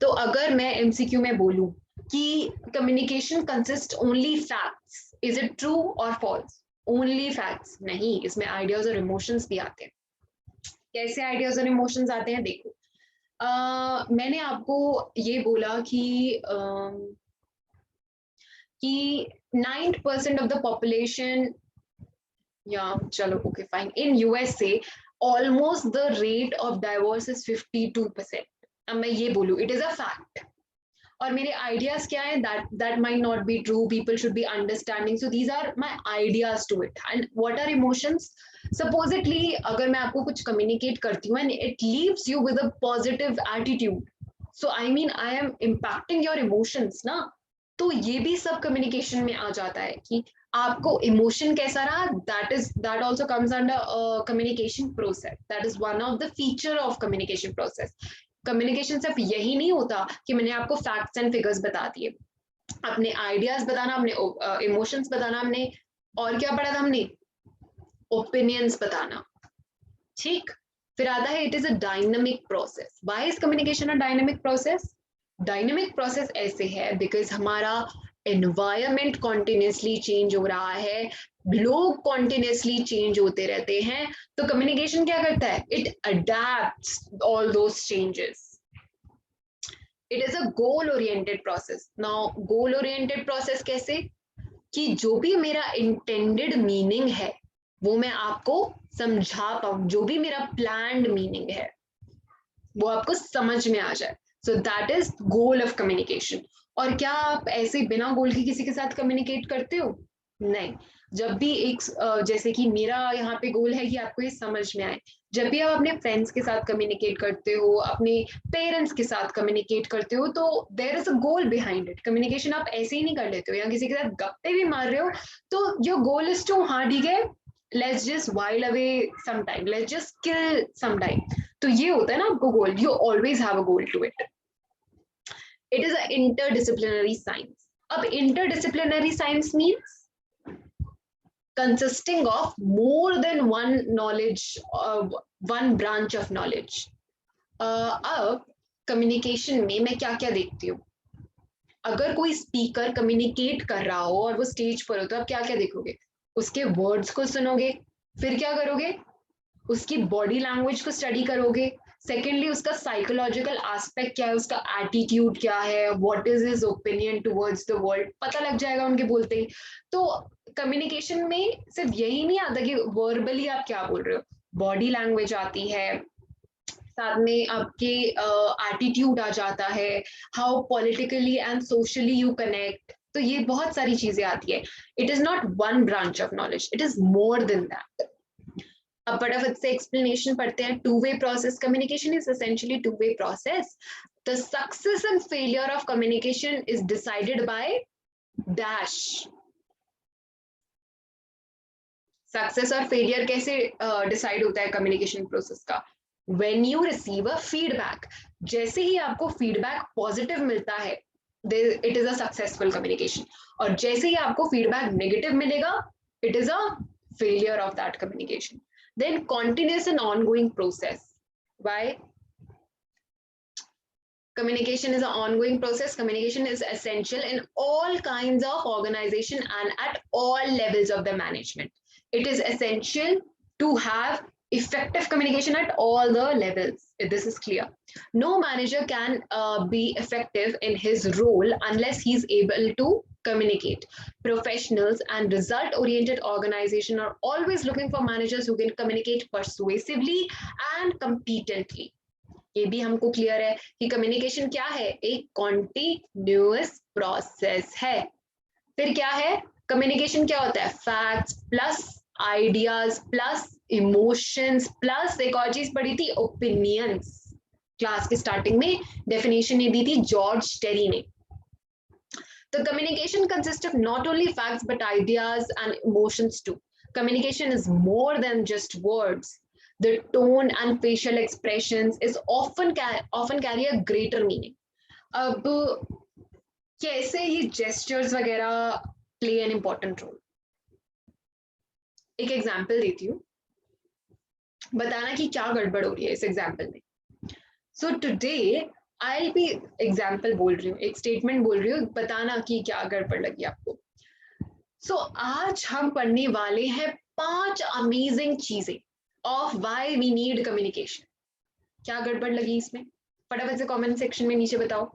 तो अगर मैं एमसीक्यू में बोलूं कि communication consist only facts, is it true और फॉल्स? ओनली फैक्ट्स नहीं, इसमें आइडियाज और इमोशंस भी आते हैं। कैसे आइडियाज और इमोशंस आते हैं? देखो, मैंने आपको ये बोला कि 9% of the population, yeah, chalo, okay, fine. In USA, almost the rate of divorce is 52%. अब मैं ये बोलूँ, it is a fact. और मेरे ideas क्या हैं? That might not be true. People should be understanding. So these are my ideas to it. And what are emotions? Supposedly, अगर मैं आपको कुछ communicate करती हूँ and it leaves you with a positive attitude. So I mean, I am impacting your emotions, ना? तो ये भी सब कम्युनिकेशन में आ जाता है कि आपको इमोशन कैसा रहा, that also comes under communication process. That is one of the feature of communication process. Communication सिर्फ यही नहीं होता कि मैंने आपको फैक्ट्स एंड फिगर्स बता दिए, अपने आइडियाज बताना, अपने इमोशंस बताना, हमने और क्या पढ़ा था? हमने ओपिनियंस बताना। ठीक, फिर आता है it is a dynamic process. Why is communication a dynamic process? Dynamic process ऐसे है बिकॉज हमारा एनवायरमेंट कॉन्टिन्यूसली चेंज हो रहा है, लोग कॉन्टिन्यूसली चेंज होते रहते हैं, तो कम्युनिकेशन क्या करता है? It adapts all those changes. It is a goal oriented process. Now goal oriented process कैसे? कि जो भी मेरा इंटेंडेड मीनिंग है वो मैं आपको समझा पाऊं, जो भी मेरा प्लान्ड मीनिंग है वो आपको समझ में आ जाए. सो that is goal of communication. और क्या आप ऐसे बिना गोल के किसी के साथ कम्युनिकेट करते हो? नहीं. जब भी एक जैसे कि मेरा यहाँ पे गोल है कि आपको ये समझ में आए, जब भी आप अपने फ्रेंड्स के साथ कम्युनिकेट करते हो, अपने पेरेंट्स के साथ कम्युनिकेट करते हो, तो there is a goal behind it. Communication आप ऐसे ही नहीं कर लेते हो, या किसी के साथ गप्पे भी मार रहे हो तो योर गोल इज टू, हाँ ठीक है, let's just while away some time, let's just kill some time. तो ये होता है ना आपको goal. You always have a goal to it. It is a interdisciplinary science. अब interdisciplinary science means consisting of more than one knowledge, one branch of knowledge. अब communication में मैं क्या क्या देखती हूँ? अगर कोई स्पीकर कम्युनिकेट कर रहा हो और वो स्टेज पर हो तो आप क्या क्या देखोगे? उसके वर्ड्स को सुनोगे, फिर क्या करोगे? उसकी बॉडी लैंग्वेज को स्टडी करोगे. सेकेंडली उसका साइकोलॉजिकल एस्पेक्ट क्या है, उसका एटीट्यूड क्या है, what is his opinion towards the world, पता लग जाएगा उनके बोलते ही. तो कम्युनिकेशन में सिर्फ यही नहीं आता कि वर्बली आप क्या बोल रहे हो, बॉडी लैंग्वेज आती है, साथ में आपके एटीट्यूड आ जाता है, how politically and socially you connect. तो ये बहुत सारी चीजें आती है. It is not one branch of knowledge, it is more than that. अब फटाफट से एक्सप्लेनेशन पढ़ते हैं. To way process. Communication is essentially to way process. The success and failure of communication is decided by dash. Success और failure कैसे decide होता है communication process का? When you receive a feedback. जैसे ही आपको फीडबैक पॉजिटिव मिलता है, it is a successful communication. और जैसे ही आपको फीडबैक नेगेटिव मिलेगा, it is a failure of that communication. Then continuous and ongoing process. Why? Communication is an ongoing process. Communication is essential in all kinds of organization and at all levels of the management. It is essential to have effective communication at all the levels. This is clear. No manager can be effective in his role unless he is able to communicate. Professionals and result-oriented organizations are always looking for managers who can communicate persuasively and competently. ये भी हमको clear है कि communication क्या है? एक continuous process है. फिर क्या है? कम्युनिकेशन क्या होता है? Facts plus ideas plus emotions plus एक और चीज पढ़ी थी, ओपिनियंस. क्लास के स्टार्टिंग में डेफिनेशन ये दी थी जॉर्ज टेरी ने. The communication consists of not only facts but ideas and emotions too. Communication is more than just words. The tone and facial expressions is often carry a greater meaning. अब कैसे ये gestures वगैरह play an important role? एक example देती हूँ, बताना कि क्या गड़बड़ हो रही है इस एग्जाम्पल में. सो टुडे आई भी एग्जाम्पल बोल रही हूँ, एक स्टेटमेंट बोल रही हूँ, बताना कि क्या गड़बड़ लगी आपको. सो आज हम पढ़ने वाले हैं 5 अमेजिंग चीजें of why we need communication. क्या गड़बड़ लगी इसमें? फटाफट से कमेंट सेक्शन में नीचे बताओ.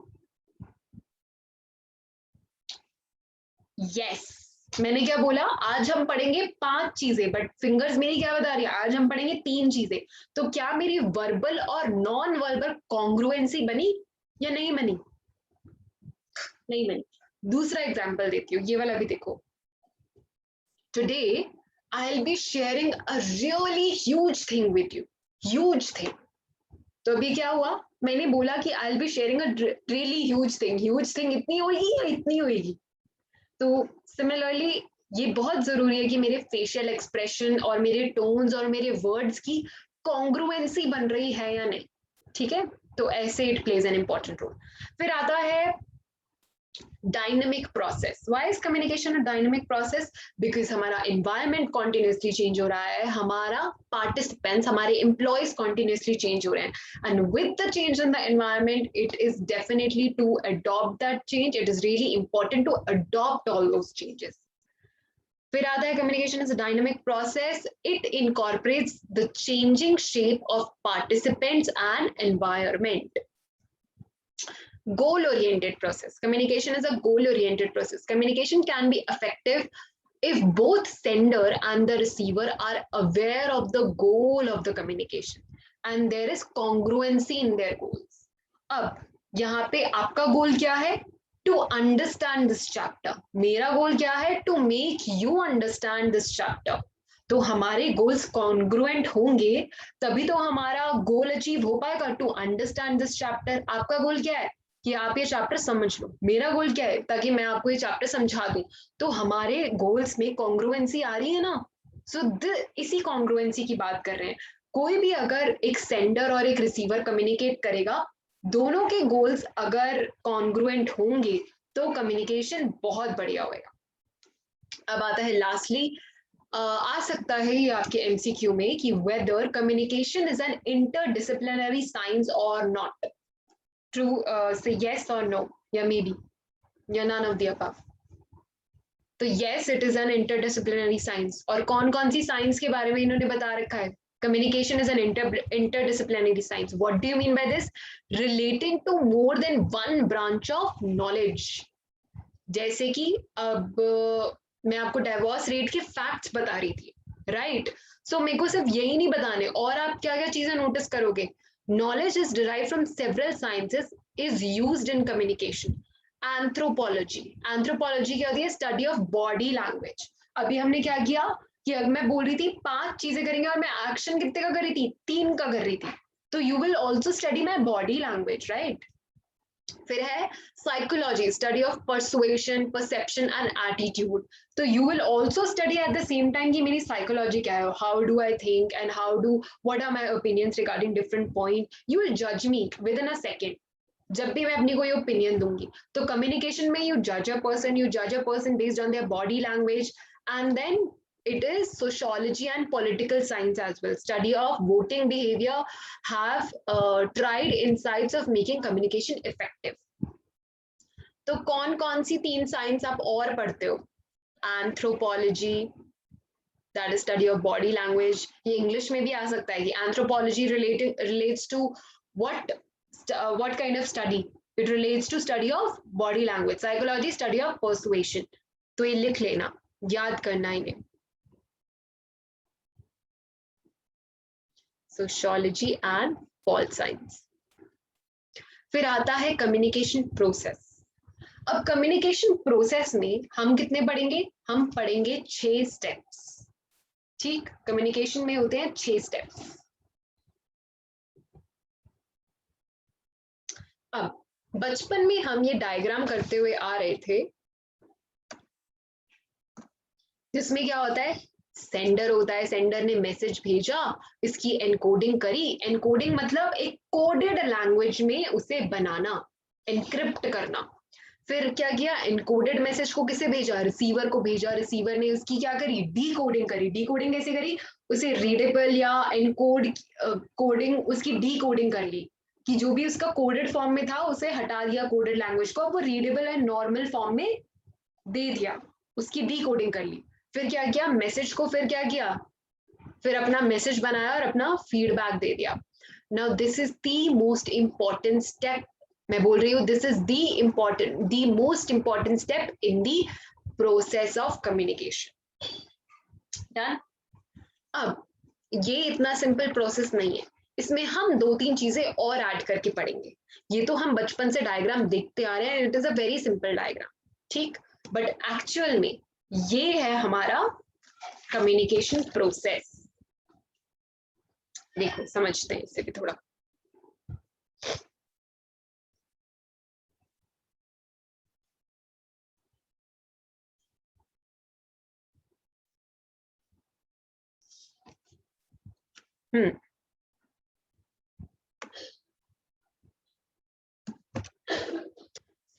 यस, मैंने क्या बोला? आज हम पढ़ेंगे 5 चीजें, बट फिंगर्स मेरी क्या बता रही है? आज हम पढ़ेंगे 3 चीजें. तो क्या मेरी वर्बल और नॉन वर्बल कॉन्ग्रुएंसी बनी या नहीं बनी? नहीं बनी. दूसरा एग्जाम्पल देती हूँ, ये वाला भी देखो. Today I will be sharing a really huge thing with you. Huge thing. तो अभी क्या हुआ? मैंने बोला कि I will be sharing a really huge thing. Huge thing इतनी होगी या इतनी होगी? तो सिमिलरली ये बहुत जरूरी है कि मेरे फेशियल एक्सप्रेशन और मेरे टोन्स और मेरे वर्ड्स की कॉन्ग्रुएंसी बन रही है या नहीं. ठीक है, तो ऐसे it plays an important role. फिर आता है dynamic process. Why is communication a dynamic process? Because हमारा environment continuously change हो रहा है, हमारा participants, हमारे employees continuously change हो रहे हैं, and with the change in the environment, it is definitely to adopt that change. It is really important to adopt all those changes. फिर आता है communication is a dynamic process. It incorporates the changing shape of participants and environment. Goal-oriented process. Communication is a goal-oriented process. Communication can be effective if both sender and the receiver are aware of the goal of the communication and there is congruency in their goals. अब यहाँ पे आपका goal क्या है? To understand this chapter. मेरा गोल क्या है? To make you understand this chapter. तो हमारे गोल्स कॉन्ग्रुएंट होंगे तभी तो हमारा गोल अचीव हो पाएगा. To understand this chapter. आपका गोल क्या है? कि आप ये चैप्टर समझ लो. मेरा गोल क्या है? ताकि मैं आपको ये चैप्टर समझा दूं. तो हमारे गोल्स में कॉन्ग्रुएंसी आ रही है ना. सो इसी कॉन्ग्रुएंसी की बात कर रहे हैं. कोई भी अगर एक सेंडर और एक रिसीवर कम्युनिकेट करेगा, दोनों के गोल्स अगर कॉन्ग्रुएंट होंगे तो कम्युनिकेशन बहुत बढ़िया होगा. अब आता है लास्टली, आ सकता है ये आपके एमसीक्यू में कि whether communication is an interdisciplinary science और नॉट. ट्रू, से यस और नो या मे बी या नन ऑफ द अबव. तो yes, it is an interdisciplinary science. और कौन कौन सी साइंस के बारे में इन्होंने बता रखा है? Communication is an interdisciplinary science. What do you mean by this? Relating to more than one branch of knowledge. जैसे कि अब मैं आपको डाइवोर्स रेट के फैक्ट्स बता रही थी, राइट? सो मेरे को सिर्फ यही नहीं बताने, और आप क्या क्या चीजें नोटिस करोगे. Knowledge is derive from several sciences, is used in communication. Anthropology. Anthropology क्या होती है? Study of body language. अभी हमने क्या किया कि अगर मैं बोल रही थी 5 चीजें करेंगे और मैं एक्शन कितने का कर रही थी? 3 का कर रही थी. तो you will also study my body language, right? फिर है psychology, study of persuasion, perception and attitude. तो you will also study at the same time कि मेरी साइकोलॉजी क्या है, how do I think and how do, what are my opinions regarding different point. You will जज me with in a second जब भी मैं अपनी कोई ओपिनियन दूंगी. तो कम्युनिकेशन में यू जज a person based on their body language. And then it is sociology and political science as well. Study of voting behavior have tried insights of making communication effective. तो कौन कौन सी 3 science आप और पढ़ते हो? Anthropology, that is study of body language. ये English में भी आ सकता है कि anthropology relates to what kind of study? It relates to study of body language. Psychology, study of persuasion. तो ये लिख लेना, याद करना इन्हें. Sociology and pol science. फिर आता है कम्युनिकेशन प्रोसेस. अब कम्युनिकेशन प्रोसेस में हम कितने पढ़ेंगे? हम पढ़ेंगे 6 स्टेप्स. ठीक, कम्युनिकेशन में होते हैं 6 स्टेप्स. अब बचपन में हम ये डायग्राम करते हुए आ रहे थे, जिसमें क्या होता है? सेंडर होता है, सेंडर ने मैसेज भेजा, इसकी एनकोडिंग करी. एनकोडिंग मतलब एक कोडेड लैंग्वेज में उसे बनाना, एनक्रिप्ट करना. फिर क्या किया? एनकोडेड मैसेज को किसे भेजा? रिसीवर को भेजा. रिसीवर ने उसकी क्या करी? डीकोडिंग करी. डीकोडिंग कैसे करी? उसे रीडेबल या एनकोड कोडिंग, उसकी डीकोडिंग कर ली कि जो भी उसका कोडेड फॉर्म में था उसे हटा दिया कोडेड लैंग्वेज को, वो रीडेबल एंड नॉर्मल फॉर्म में दे दिया, उसकी डीकोडिंग कर ली. फिर क्या किया? मैसेज को फिर क्या किया? फिर अपना मैसेज बनाया और अपना फीडबैक दे दिया. Now this is the most important step. मैं बोल रही हूँ this is the most important step in the process of communication. Done. अब ये इतना सिंपल प्रोसेस नहीं है, इसमें हम 2-3 चीजें और ऐड करके पढ़ेंगे. ये तो हम बचपन से डायग्राम देखते आ रहे हैं, it is a very simple diagram, ठीक, बट एक्चुअल में ये है हमारा कम्युनिकेशन प्रोसेस. देखो समझते हैं इससे भी थोड़ा.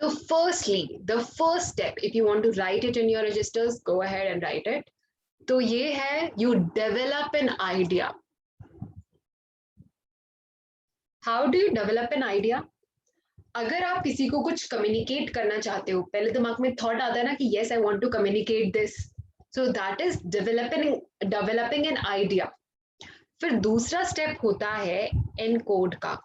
So firstly, the first step, if you want to write it in your registers, go ahead and write it. तो ये है, you develop an idea. How do you develop an idea? अगर आप किसी को कुछ कम्युनिकेट करना चाहते हो, पहले दिमाग में थॉट आता है ना कि yes I want to communicate this, so that is developing an idea. फिर दूसरा स्टेप होता है एनकोड का.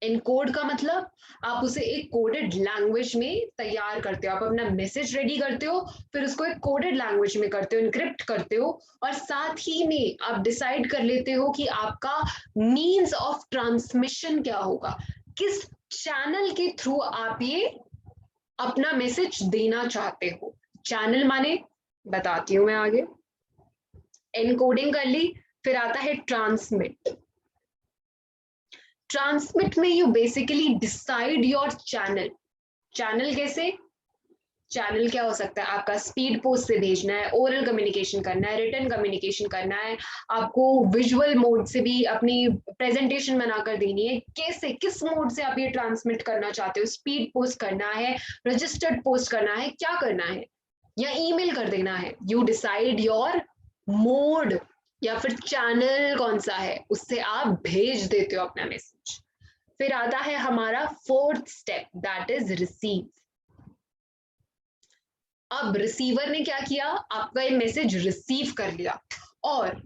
एनकोड का मतलब आप उसे एक कोडेड लैंग्वेज में तैयार करते हो. आप अपना मैसेज रेडी करते हो, फिर उसको एक कोडेड लैंग्वेज में करते हो, इनक्रिप्ट करते हो, और साथ ही में आप डिसाइड कर लेते हो कि आपका मीन्स ऑफ ट्रांसमिशन क्या होगा, किस चैनल के थ्रू आप ये अपना मैसेज देना चाहते हो. चैनल माने बताती हूं मैं आगे. एनकोडिंग कर ली, फिर आता है ट्रांसमिट. ट्रांसमिट में you basically decide your channel. Channel कैसे? चैनल क्या हो सकता है? आपका स्पीड पोस्ट से भेजना है, ओरल कम्युनिकेशन करना है, रिटन कम्युनिकेशन करना है, आपको विजुअल मोड से भी अपनी प्रेजेंटेशन बनाकर देनी है. कैसे, किस मोड से आप ये ट्रांसमिट करना चाहते हो? स्पीड पोस्ट करना है, रजिस्टर्ड पोस्ट करना है, क्या करना है, या ईमेल कर देना है? यू डिसाइड योर मोड या फिर चैनल कौन सा है, उससे आप भेज देते हो अपना मैसेज. फिर आता है हमारा fourth step, that is receive. अब रिसीवर ने क्या किया? आपका ये मैसेज रिसीव कर लिया, और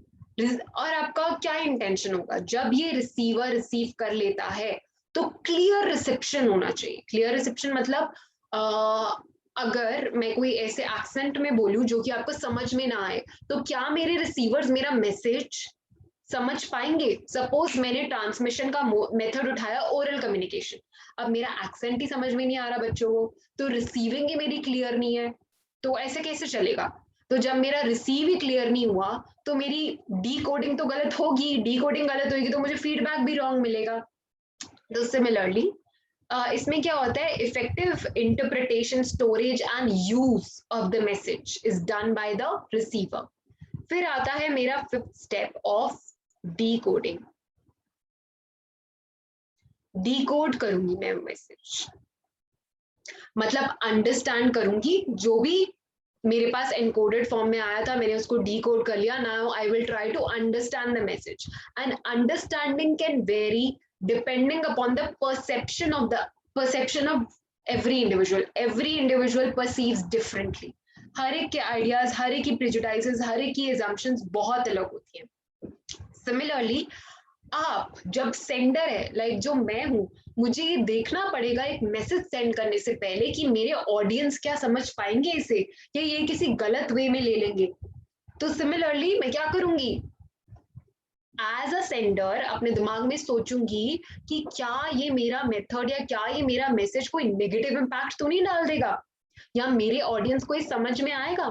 आपका क्या इंटेंशन होगा जब ये रिसीवर रिसीव कर लेता है? तो क्लियर रिसेप्शन होना चाहिए. क्लियर रिसेप्शन मतलब अगर मैं कोई ऐसे एक्सेंट में बोलूं जो कि आपको समझ में ना आए, तो क्या मेरे रिसीवर्स मेरा मैसेज समझ पाएंगे? सपोज मैंने ट्रांसमिशन का मेथड उठाया ओरल कम्युनिकेशन. अब मेरा एक्सेंट ही समझ में नहीं आ रहा बच्चों को, तो रिसीविंग ही मेरी क्लियर नहीं है, तो ऐसे कैसे चलेगा? तो जब मेरा रिसीव ही क्लियर नहीं हुआ, तो मेरी डी कोडिंग तो गलत होगी. डी कोडिंग गलत होगी तो मुझे फीडबैक भी रॉन्ग मिलेगा. तो सिमिलरली इसमें क्या होता है? Effective interpretation, storage and use of the message is done by the receiver. फिर आता है मेरा fifth step of D coding. D code करूंगी मैं मैसेज, मतलब अंडरस्टैंड करूंगी जो भी मेरे पास एनकोडेड फॉर्म में आया था, मैंने उसको डी कोड कर लिया. Now I will try to understand the message, and understanding can vary depending upon the perception of every individual. Every individual perceives differently. हर एक के आइडियाज, हर एक की प्रेजुडाइसेस, हर एक की assumptions बहुत अलग होती हैं. सिमिलरली आप जब सेंडर है, लाइक जो मैं हूं, मुझे ये देखना पड़ेगा एक मैसेज सेंड करने से पहले कि मेरे ऑडियंस क्या समझ पाएंगे इसे, या ये किसी गलत वे में ले लेंगे. तो सिमिलरली मैं क्या करूंगी? एज अ सेंडर अपने दिमाग में सोचूंगी कि क्या ये मेरा मेथड या क्या ये मेरा मैसेज कोई नेगेटिव इम्पैक्ट तो नहीं डाल देगा, या मेरे ऑडियंस को ये समझ में आएगा.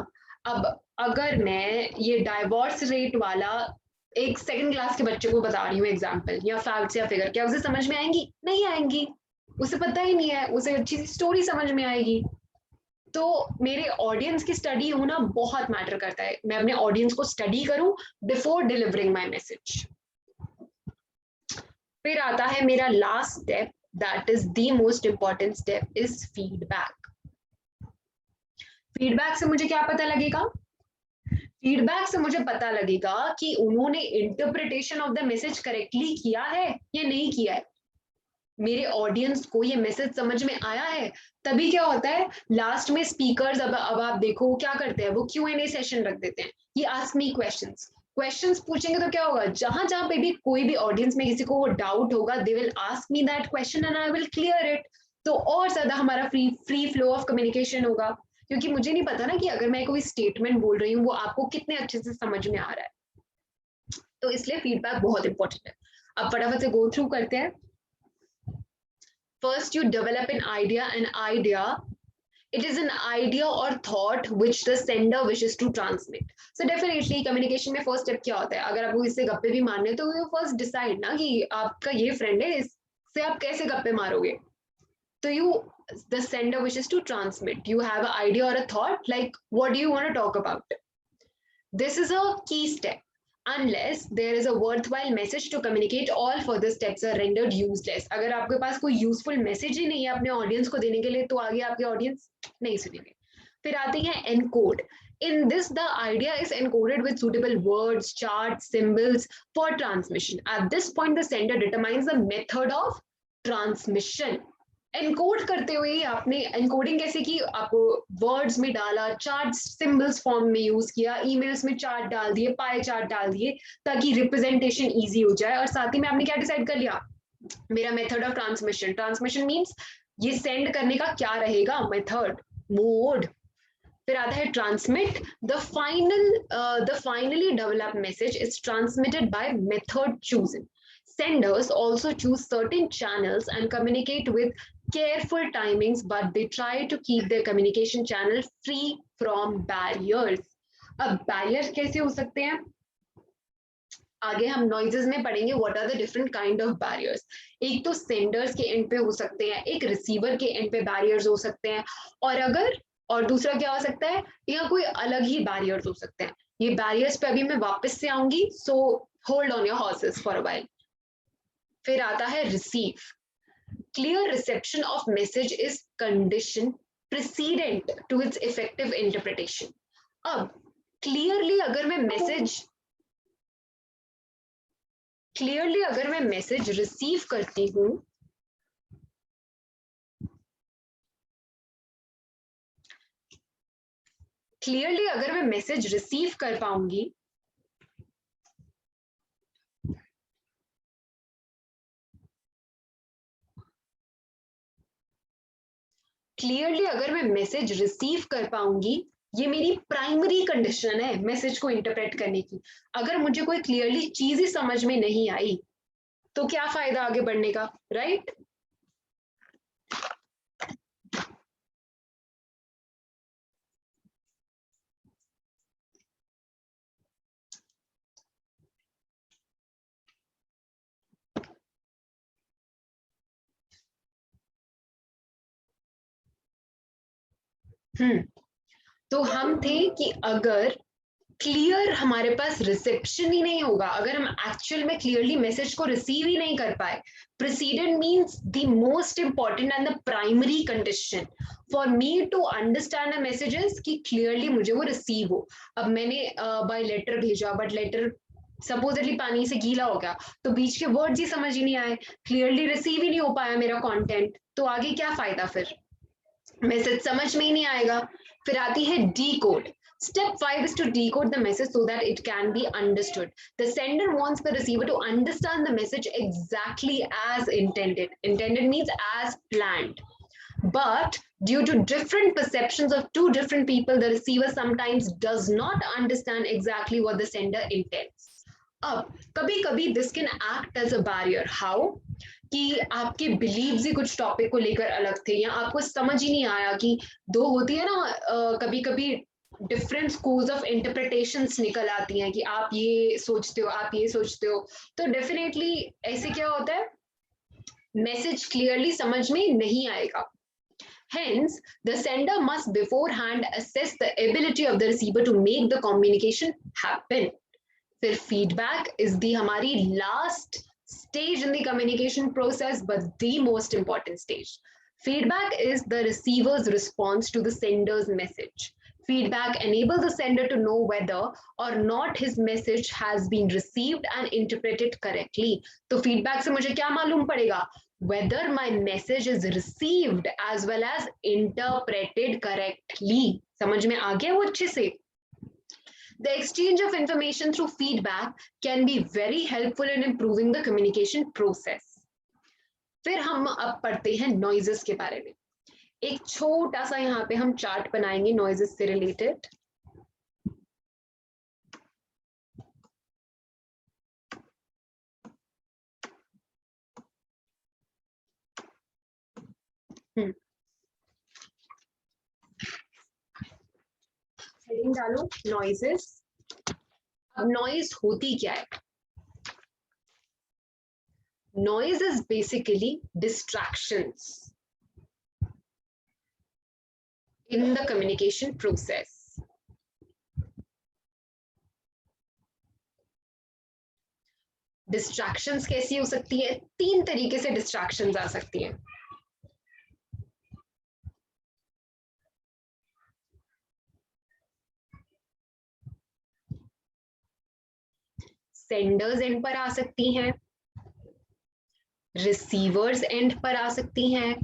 अब अगर मैं ये डाइवोर्स रेट वाला एक सेकंड क्लास के बच्चे को बता रही हूँ एग्जाम्पल, या फैक्ट्स या फिगर, क्या उसे समझ में आएंगी? नहीं आएंगी. उसे पता ही नहीं है, उसे अच्छी सी स्टोरी समझ में आएगी. तो मेरे ऑडियंस की स्टडी होना बहुत मैटर करता है. मैं अपने ऑडियंस को स्टडी करूं बिफोर डिलीवरिंग माय मैसेज. फिर आता है मेरा last step, that is the most important step, is feedback. Feedback से मुझे क्या पता लगेगा? फीडबैक से मुझे पता लगेगा कि उन्होंने interpretation of the message correctly किया है या नहीं किया है, मेरे ऑडियंस को ये मैसेज समझ में आया है. तभी क्या होता है, लास्ट में स्पीकर्स अब आप देखो क्या करते हैं, वो Q&A सेशन रख देते हैं. ये आस्क मी क्वेश्चंस पूछेंगे तो क्या होगा, जहां जहां पे भी कोई भी ऑडियंस में किसी को वो डाउट होगा, they will ask me that question and I will clear it. तो और ज्यादा हमारा फ्री फ्लो ऑफ कम्युनिकेशन होगा, क्योंकि मुझे नहीं पता ना कि अगर मैं कोई स्टेटमेंट बोल रही हूँ वो आपको कितने अच्छे से समझ में आ रहा है. तो इसलिए फीडबैक बहुत इंपॉर्टेंट है. अब फटाफट से गो थ्रू करते हैं. First, you develop an idea. It is an idea or thought which the sender wishes to transmit. So definitely communication में first step क्या होता है? अगर आपको इससे गप्पे भी मारने तो you first decide ना कि आपका ये friend है, इससे आप कैसे गप्पे मारोगे. तो the sender wishes to transmit. You have an idea or a thought, like what do you want to talk about? This is a key step. unless there is a worthwhile message to communicate, all further steps are rendered useless. अगर आपके पास कोई useful message ही नहीं है अपने audience को देने के लिए तो आगे आपके ऑडियंस नहीं सुनेंगे. फिर आती है encode. In this, the idea is encoded with suitable words, charts, symbols for transmission. At this point, the sender determines the method of transmission. Encode करते हुए आपने एनकोडिंग कैसे की, आपको वर्ड्स में डाला, चार्ट सिंबल्स फॉर्म में यूज किया, ईमेल्स में चार्ट डाल दिए, पाई चार्ट डाल दिए ताकि रिप्रेजेंटेशन इजी हो जाए. और साथ ही में आपने क्या डिसाइड कर लिया, मेरा method of transmission. Transmission means ये सेंड करने का क्या रहेगा, मेथड, मोड. फिर आता है transmit. The finally developed message is transmitted by method chosen. Senders also choose certain channels and communicate with careful timings, but they try to keep their communication channel free from barriers. अब barriers कैसे हो सकते हैं, आगे हम noises में पढ़ेंगे what are the different kind of barriers. एक तो senders के end पे हो सकते हैं, एक receiver के end पे barriers हो सकते हैं, और दूसरा क्या हो सकता है, या कोई अलग ही barriers हो सकते हैं. ये barriers पे अभी मैं वापस से आऊंगी, so hold on your horses for a while. फिर आता है receive. Clear reception of message is condition precedent to its effective interpretation. अब क्लियरली अगर मैं मैसेज रिसीव करती हूं, क्लियरली अगर मैं मैसेज रिसीव कर पाऊंगी, क्लियरली अगर मैं मैसेज रिसीव कर पाऊंगी, ये मेरी प्राइमरी कंडीशन है मैसेज को इंटरप्रेट करने की. अगर मुझे कोई क्लियरली चीज ही समझ में नहीं आई तो क्या फायदा आगे बढ़ने का, राइट? तो हम थे कि अगर क्लियर हमारे पास रिसेप्शन ही नहीं होगा, अगर हम एक्चुअल में क्लियरली मैसेज को रिसीव ही नहीं कर पाए, precedent means the most important and the primary condition for me to understand a messages कि क्लियरली मुझे वो रिसीव हो. अब मैंने बाय लेटर भेजा, बट लेटर सपोजली पानी से गीला हो गया, तो बीच के वर्ड्स ही समझ ही नहीं आए, क्लियरली रिसीव ही नहीं हो पाया मेरा कंटेंट, तो आगे क्या फायदा, फिर मैसेज समझ में ही नहीं आएगा. फिर आती है decode. Step 5 is to decode the message so that it can be understood. The sender wants the receiver to understand the message exactly as intended. Intended means as planned. But due to different perceptions of two different people, the receiver sometimes does not understand exactly what the sender intends. अब कभी-कभी this can act as a barrier. How? कि आपके beliefs ही कुछ topic को लेकर अलग थे, या आपको समझ ही नहीं आया कि दो होती है ना, कभी कभी डिफरेंट स्कूल्स ऑफ इंटरप्रिटेशंस निकल आती हैं कि आप ये सोचते हो, आप ये सोचते हो, तो डेफिनेटली ऐसे क्या होता है, मैसेज क्लियरली समझ में नहीं आएगा. Hence, the sender must beforehand assess the ability of the receiver to make the communication happen. फिर feedback is the हमारी last stage in the communication process, but the most important stage. Feedback is the receiver's response to the sender's message. Feedback enables the sender to know whether or not his message has been received and interpreted correctly. तो feedback से मुझे क्या मालूम पड़ेगा, whether my message is received as well as interpreted correctly. समझ में आ गया वो अच्छे से? The exchange of information through feedback can be very helpful in improving the communication process. फिर हम अब पढ़ते हैं noises के बारे में. एक छोटा सा यहाँ पे हम चार्ट बनाएंगे noises से रिलेटेड. हेडिंग डालो noises. अब noise होती क्या है? Noise is basically distractions in the communication process. Distractions कैसी हो सकती है? 3 तरीके से डिस्ट्रैक्शंस आ सकती हैं। सेंडर्स एंड पर आ सकती हैं, रिसीवर्स एंड पर आ सकती हैं,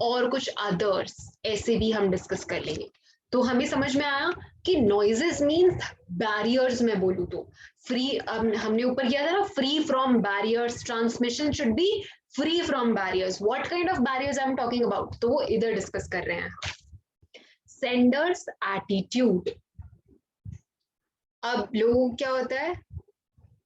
और कुछ अदर्स ऐसे भी हम डिस्कस कर लेंगे। तो हमें समझ में आया कि नॉइजेस मीन्स बैरियर्स में बोलूं तो फ्री, हमने ऊपर किया था ना, free from barriers, transmission should be free from barriers. What kind of barriers I am talking about, तो वो इधर डिस्कस कर रहे हैं। Sender's attitude. अब लोगों क्या होता है,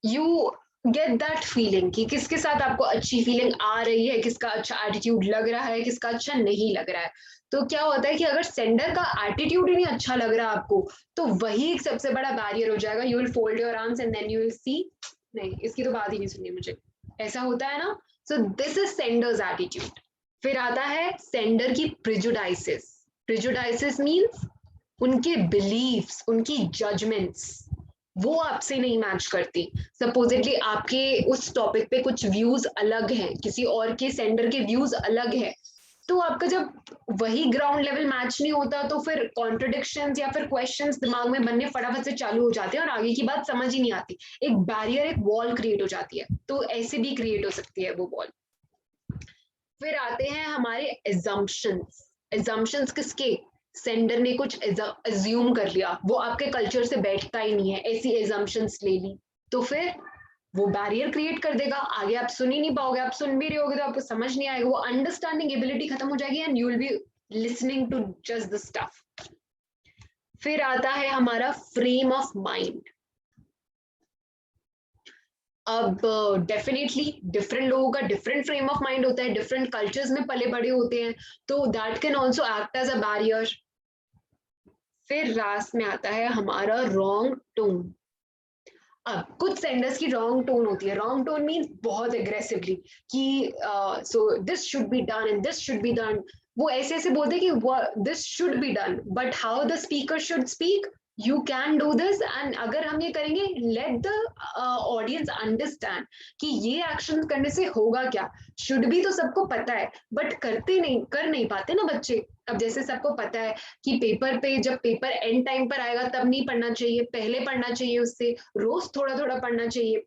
यू गेट दैट फीलिंग कि किसके साथ आपको अच्छी फीलिंग आ रही है, किसका अच्छा एटीट्यूड लग रहा है, किसका अच्छा नहीं लग रहा है। तो क्या होता है कि अगर सेंडर का एटीट्यूड ही नहीं अच्छा लग रहा आपको, तो वही एक सबसे बड़ा बैरियर हो जाएगा। You will fold your arms and then you will see, नहीं इसकी तो बात ही नहीं सुननी मुझे, ऐसा होता है ना। So this is sender's attitude. फिर आता है सेंडर की प्रिजुडाइसिस। प्रिजुडाइसिस मीन्स उनके बिलीव्स, उनकी जजमेंट्स वो आपसे नहीं मैच करती। सपोजिटली आपके उस टॉपिक पे कुछ व्यूज अलग हैं, किसी और के सेंडर के व्यूज अलग है, तो आपका जब वही ग्राउंड लेवल मैच नहीं होता, तो फिर कॉन्ट्रडिक्शंस या फिर क्वेश्चंस दिमाग में बनने फटाफट से चालू हो जाते हैं और आगे की बात समझ ही नहीं आती। एक बैरियर, एक वॉल क्रिएट हो जाती है। तो ऐसे भी क्रिएट हो सकती है वो वॉल। फिर आते हैं हमारे एजम्पशंस। एजम्पशंस किसके? सेंडर ने कुछ अज्यूम कर लिया, वो आपके कल्चर से बैठता ही नहीं है, ऐसी एजम्पशंस ले ली, तो फिर वो बैरियर क्रिएट कर देगा। आगे आप सुन ही नहीं पाओगे, आप सुन भी रहे होगे तो आपको समझ नहीं आएगा, वो अंडरस्टैंडिंग एबिलिटी खत्म हो जाएगी and you will be listening to just the stuff. फिर आता है हमारा फ्रेम ऑफ माइंड। अब डेफिनेटली डिफरेंट लोगों का डिफरेंट फ्रेम ऑफ माइंड होता है, डिफरेंट कल्चर्स में पले बड़े होते हैं, तो that can also act as a barrier. फिर लास्ट में आता है हमारा रॉन्ग टोन। अब कुछ सेंडर्स की रॉन्ग टोन होती है। रॉन्ग टोन मीन्स बहुत एग्रेसिवली कि so this should be done and this should be done. वो ऐसे ऐसे बोलते हैं कि this should be done, but how the speaker should speak, you can do this, and अगर हम ये करेंगे, लेट द ऑडियंस अंडरस्टैंड कि ये एक्शन करने से होगा क्या। शुड भी तो सबको पता है, बट करते नहीं, कर नहीं पाते ना बच्चे। अब जैसे सबको पता है कि पेपर पे जब पेपर एंड टाइम पर आएगा तब नहीं पढ़ना चाहिए, पहले पढ़ना चाहिए, उससे रोज थोड़ा थोड़ा पढ़ना चाहिए।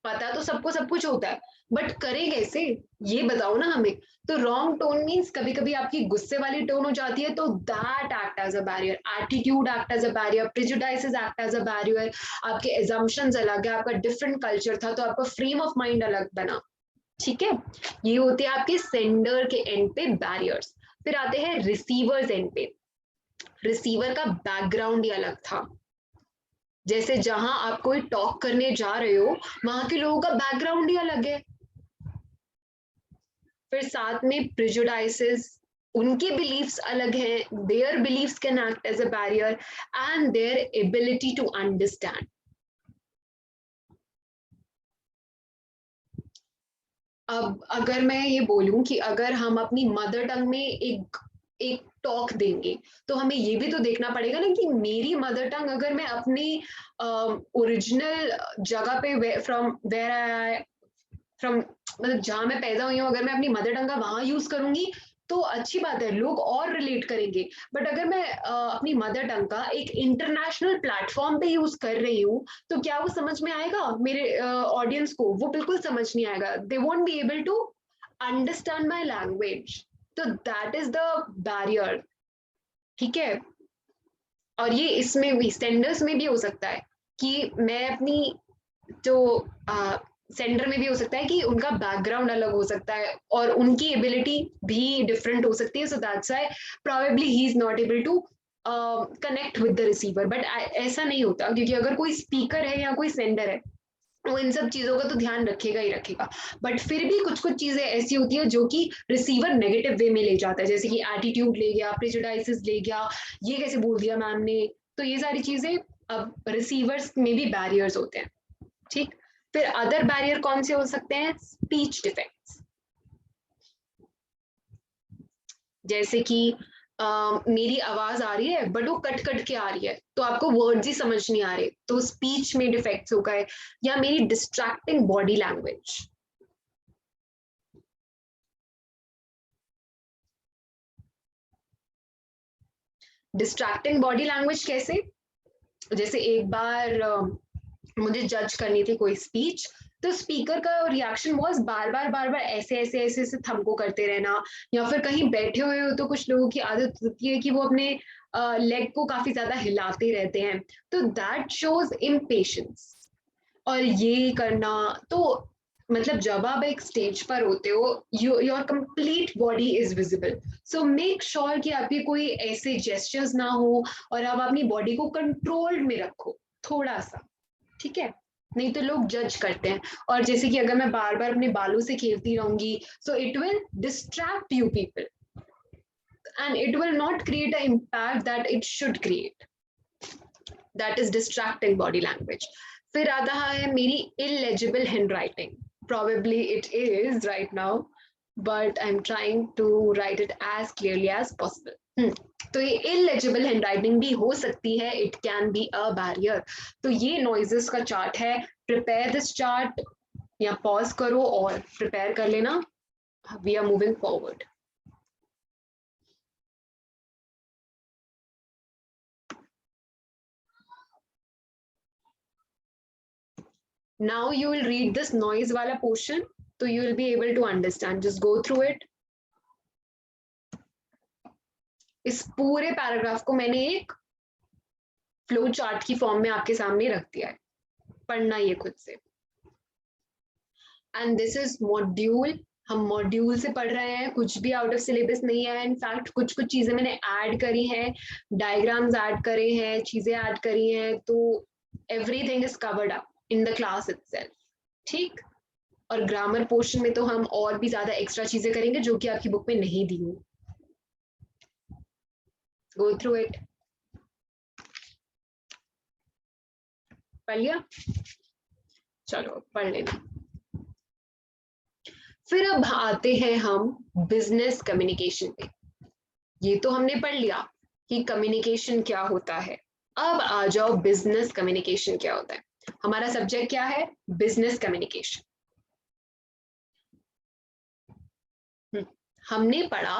पता तो सबको सब कुछ होता है, बट करें कैसे, ये बताओ ना हमें। तो रॉन्ग टोन मीन्स कभी कभी आपकी गुस्से वाली टोन हो जाती है, तो that act as a barrier. Attitude act as a barrier, prejudices act as a barrier. आपके एजम्पशंस अलग है, आपका डिफरेंट कल्चर था, तो आपका फ्रेम ऑफ माइंड अलग बना। ठीक है, ये होते हैं आपके सेंडर के एंड पे बैरियर्स। फिर आते हैं रिसीवर्स एंड पे। रिसीवर का बैकग्राउंड ही अलग था। जैसे जहां आप कोई टॉक करने जा रहे हो, वहां के लोगों का बैकग्राउंड ही अलग है। फिर साथ में प्रिजुडाइसेस, उनके बिलीफ्स अलग हैं, their beliefs can act as a barrier, and their ability to understand. अब अगर मैं ये बोलूं कि अगर हम अपनी मदर टंग में एक एक टॉक देंगे, तो हमें ये भी तो देखना पड़ेगा ना कि मेरी मदर टंग, अगर मैं अपनी ओरिजिनल जगह पे फ्रॉम वेयर आई फ्रॉम, मतलब जहां मैं पैदा हुई हूँ, अगर मैं अपनी मदर टंग का वहां यूज करूंगी तो अच्छी बात है, लोग और रिलेट करेंगे। बट अगर मैं अपनी मदर टंग का एक इंटरनेशनल प्लेटफॉर्म पे यूज कर रही हूँ, तो क्या वो समझ में आएगा मेरे ऑडियंस को? वो बिल्कुल समझ नहीं आएगा, they won't be able to understand my language. तो दैट इज द बैरियर। ठीक है, और ये इसमें भी स्टैंडर्ड्स में भी हो सकता है कि मैं अपनी जो सेंटर में भी हो सकता है कि उनका बैकग्राउंड अलग हो सकता है और उनकी एबिलिटी भी डिफरेंट हो सकती है। So that's why probably he is not able to connect with the receiver. But ऐसा नहीं होता, क्योंकि अगर कोई स्पीकर है या कोई सेंडर है, वो इन सब चीजों का तो ध्यान रखेगा ही रखेगा। बट फिर भी कुछ कुछ चीजें ऐसी होती है जो कि रिसीवर नेगेटिव वे में ले जाता है, जैसे कि एटीट्यूड ले गया, प्रेजुडाइसिस ले गया, ये कैसे बोल दिया मैम ने। तो ये सारी चीजें अब रिसीवर्स में भी बैरियर्स होते हैं। ठीक, फिर अदर बैरियर कौन से हो सकते हैं? स्पीच डिफेक्ट्स, जैसे कि मेरी आवाज आ रही है बट वो कट कट के आ रही है, तो आपको वर्ड्स ही समझ नहीं आ रहे, तो स्पीच में डिफेक्ट्स हो गए, या मेरी distracting body language. Distracting body language कैसे? जैसे एक बार मुझे जज करनी थी कोई स्पीच, तो स्पीकर का रिएक्शन वाज बार बार ऐसे ऐसे ऐसे ऐसे थंबको करते रहना, या फिर कहीं बैठे हुए हो तो कुछ लोगों की आदत होती है कि वो अपने लेग को काफी ज्यादा हिलाते रहते हैं, तो दैट शोज इम्पेशंस। और ये करना, तो मतलब जब आप एक स्टेज पर होते हो, your complete body is visible, so make sure कि आपके कोई ऐसे जेस्चर्स ना हो, और आप अपनी बॉडी को कंट्रोल में रखो थोड़ा सा, ठीक है? नहीं तो लोग जज करते हैं। और जैसे कि अगर मैं बार बार अपने बालों से खेलती रहूंगी, so it will distract you people and it will not create a impact that it should create. That is distracting body language. फिर आता है मेरी illegible hand writing. Probably it is right now, but I'm trying to write it as clearly as possible. तो ये illegible handwriting भी हो सकती है, it can be a barrier. तो ये noises का चार्ट है, prepare this chart या pause करो और prepare कर लेना, we are moving forward. Now you will read this noise वाला portion, so you will be able to understand. Just go through it. इस पूरे पैराग्राफ को मैंने एक फ्लो चार्ट की फॉर्म में आपके सामने रख दिया है, पढ़ना ये खुद से। एंड दिस इज मॉड्यूल, हम मॉड्यूल से पढ़ रहे हैं, कुछ भी आउट ऑफ सिलेबस नहीं है। इनफैक्ट कुछ कुछ चीजें मैंने ऐड करी हैं, डायग्राम्स ऐड करे हैं, चीजें ऐड करी हैं, तो everything is covered up in the class itself, ठीक? और ग्रामर पोर्शन में तो हम और भी ज्यादा एक्स्ट्रा चीजें करेंगे जो कि आपकी बुक में नहीं दी हुई। Go through it. पढ़ लिया? चलो पढ़ लेना। फिर अब आते हैं हम बिजनेस कम्युनिकेशन पे। ये तो हमने पढ़ लिया कि कम्युनिकेशन क्या होता है। अब आ जाओ बिजनेस कम्युनिकेशन क्या होता है। हमारा सब्जेक्ट क्या है? Business communication. हमने पढ़ा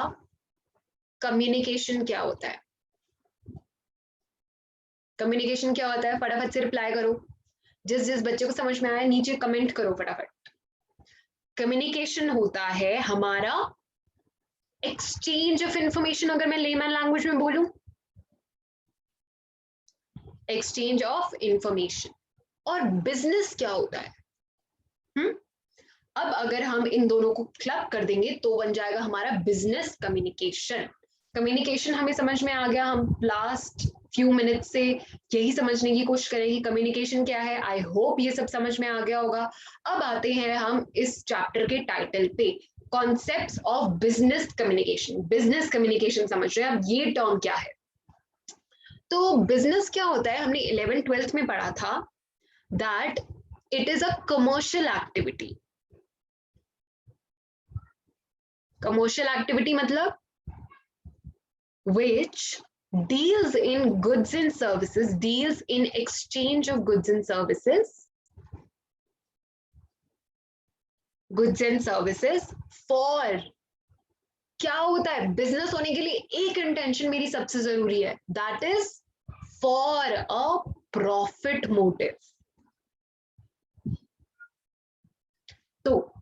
कम्युनिकेशन क्या होता है। कम्युनिकेशन क्या होता है? फटाफट से रिप्लाई करो, जिस जिस बच्चे को समझ में आया नीचे कमेंट करो फटाफट। कम्युनिकेशन होता है हमारा एक्सचेंज ऑफ इंफॉर्मेशन। अगर मैं लेमैन लैंग्वेज में बोलूं, एक्सचेंज ऑफ इंफॉर्मेशन। और बिजनेस क्या होता है? अब अगर हम इन दोनों को क्लब कर देंगे तो बन जाएगा हमारा बिजनेस कम्युनिकेशन। कम्युनिकेशन हमें समझ में आ गया, हम लास्ट फ्यू मिनट से यही समझने की कोशिश करेंगे कम्युनिकेशन क्या है। आई होप ये सब समझ में आ गया होगा। अब आते हैं हम इस चैप्टर के टाइटल पे, concepts of business communication. Business communication समझ रहे हैं? अब ये टर्म क्या है? तो बिजनेस क्या होता है, हमने 11th-12th में पढ़ा था that it is a commercial activity. Commercial activity मतलब which deals in goods and services, deals in exchange of goods and services, goods and services for, क्या होता है बिजनेस होने के लिए एक इंटेंशन मेरी सबसे जरूरी है, that is for a profit motive. तो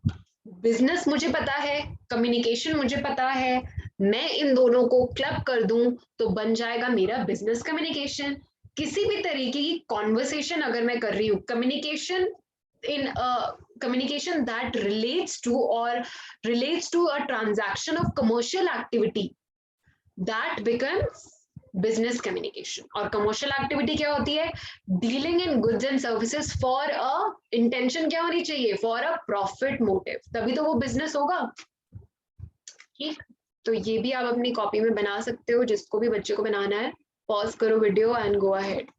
बिजनेस मुझे पता है, कम्युनिकेशन मुझे पता है, मैं इन दोनों को क्लब कर दूं तो बन जाएगा मेरा बिजनेस कम्युनिकेशन। किसी भी तरीके की कॉन्वर्सेशन अगर मैं कर रही हूँ, communication in communication that relates to or relates to a transaction of commercial activity, that becomes business communication। और commercial activity क्या होती है? dealing in goods and services for a intention क्या होनी चाहिए? for a profit motive, तभी तो वो business होगा, ठीक? तो ये भी आप अपनी कॉपी में बना सकते हो, जिसको भी बच्चे को बनाना है। पॉज करो वीडियो एंड गो अहेड।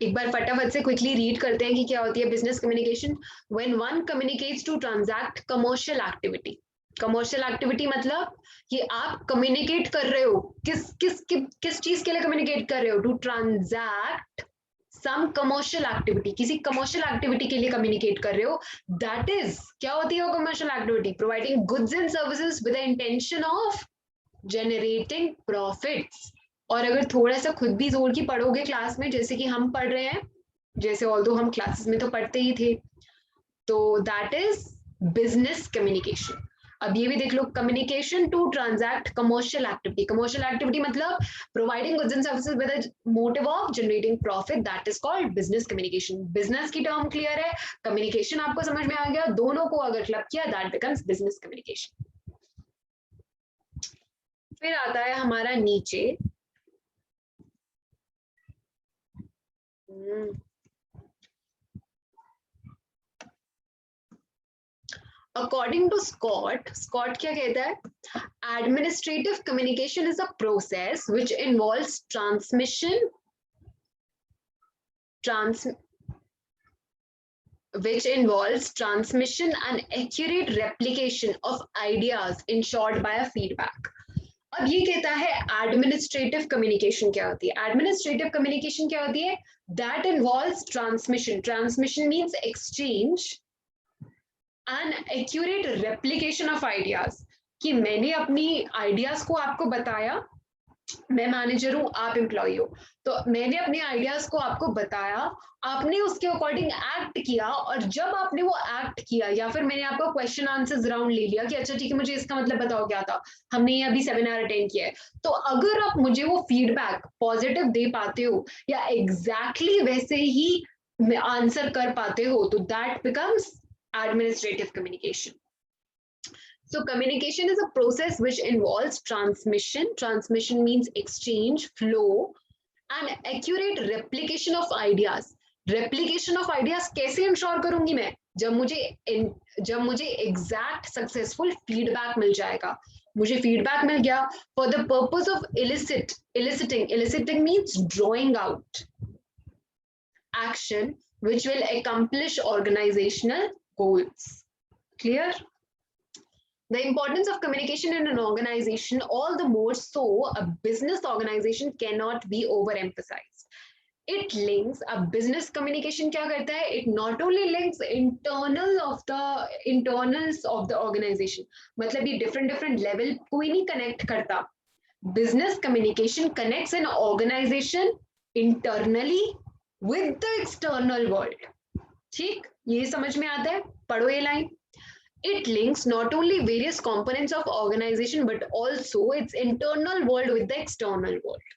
एक बार फटाफट से क्विकली रीड करते हैं कि क्या होती है business communication. When one communicates to transact commercial activity. Commercial activity मतलब कि आप कम्युनिकेट कर रहे हो किस चीज के लिए कम्युनिकेट कर रहे हो. To transact some commercial activity, किसी कमर्शियल एक्टिविटी के लिए कम्युनिकेट कर रहे हो. दैट इज, क्या होती है वो commercial activity? Providing goods and services with the intention of generating profits. और अगर थोड़ा सा खुद भी जोर की पढ़ोगे क्लास में, जैसे कि हम पढ़ रहे हैं, जैसे ऑल्दो हम क्लासेस में तो पढ़ते ही थे, तो दैट इज बिजनेस कम्युनिकेशन. अब ये भी देख लो, communication to transact commercial activity. Commercial activity मतलब providing goods and services with a motive of generating profit, that is called business communication. Business की टर्म क्लियर है, कम्युनिकेशन आपको समझ में आ गया, दोनों को अगर क्लब किया दैट बिकम्स बिजनेस कम्युनिकेशन. फिर आता है हमारा नीचे, अकॉर्डिंग टू स्कॉट, स्कॉट क्या कहता है? Administrative communication is a process which involves transmission and accurate replication of ideas ensured by a feedback. अब ये कहता है एडमिनिस्ट्रेटिव कम्युनिकेशन क्या होती है. एडमिनिस्ट्रेटिव कम्युनिकेशन क्या होती है? That involves transmission. Transmission means exchange and accurate replication of ideas. कि मैंने अपनी आइडियाज को आपको बताया, मैं मैनेजर हूं, आप एम्प्लॉय हो, तो मैंने अपने आइडियाज को आपको बताया, आपने उसके अकॉर्डिंग एक्ट किया, और जब आपने वो एक्ट किया या फिर मैंने आपको क्वेश्चन आंसर्स राउंड ले लिया कि अच्छा ठीक है मुझे इसका मतलब बताओ क्या था, हमने ये अभी सेमिनार अटेंड किया है, तो अगर आप मुझे वो फीडबैक पॉजिटिव दे पाते हो या एग्जैक्टली वैसे ही आंसर कर पाते हो, तो that becomes administrative communication. So communication is a process which involves transmission. Transmission means exchange, flow, and accurate replication of ideas. Replication of ideas कैसे इंश्योर करूंगी मैं? जब मुझे एग्जैक्ट सक्सेसफुल फीडबैक मिल जाएगा. मुझे फीडबैक मिल गया for the purpose of eliciting means drawing out action which will accomplish organizational goals. Clear? The importance of communication in an organization, all the more so a business organization, cannot be overemphasized. It links a business communication क्या करता है? It not only links internals of the organization. मतलब ये different level कोई नहीं connect करता. Business communication connects an organization internally with the external world. ठीक, ये समझ में आता है? पढ़ो ये line. It links not only various components of organization but also its internal world with the external world.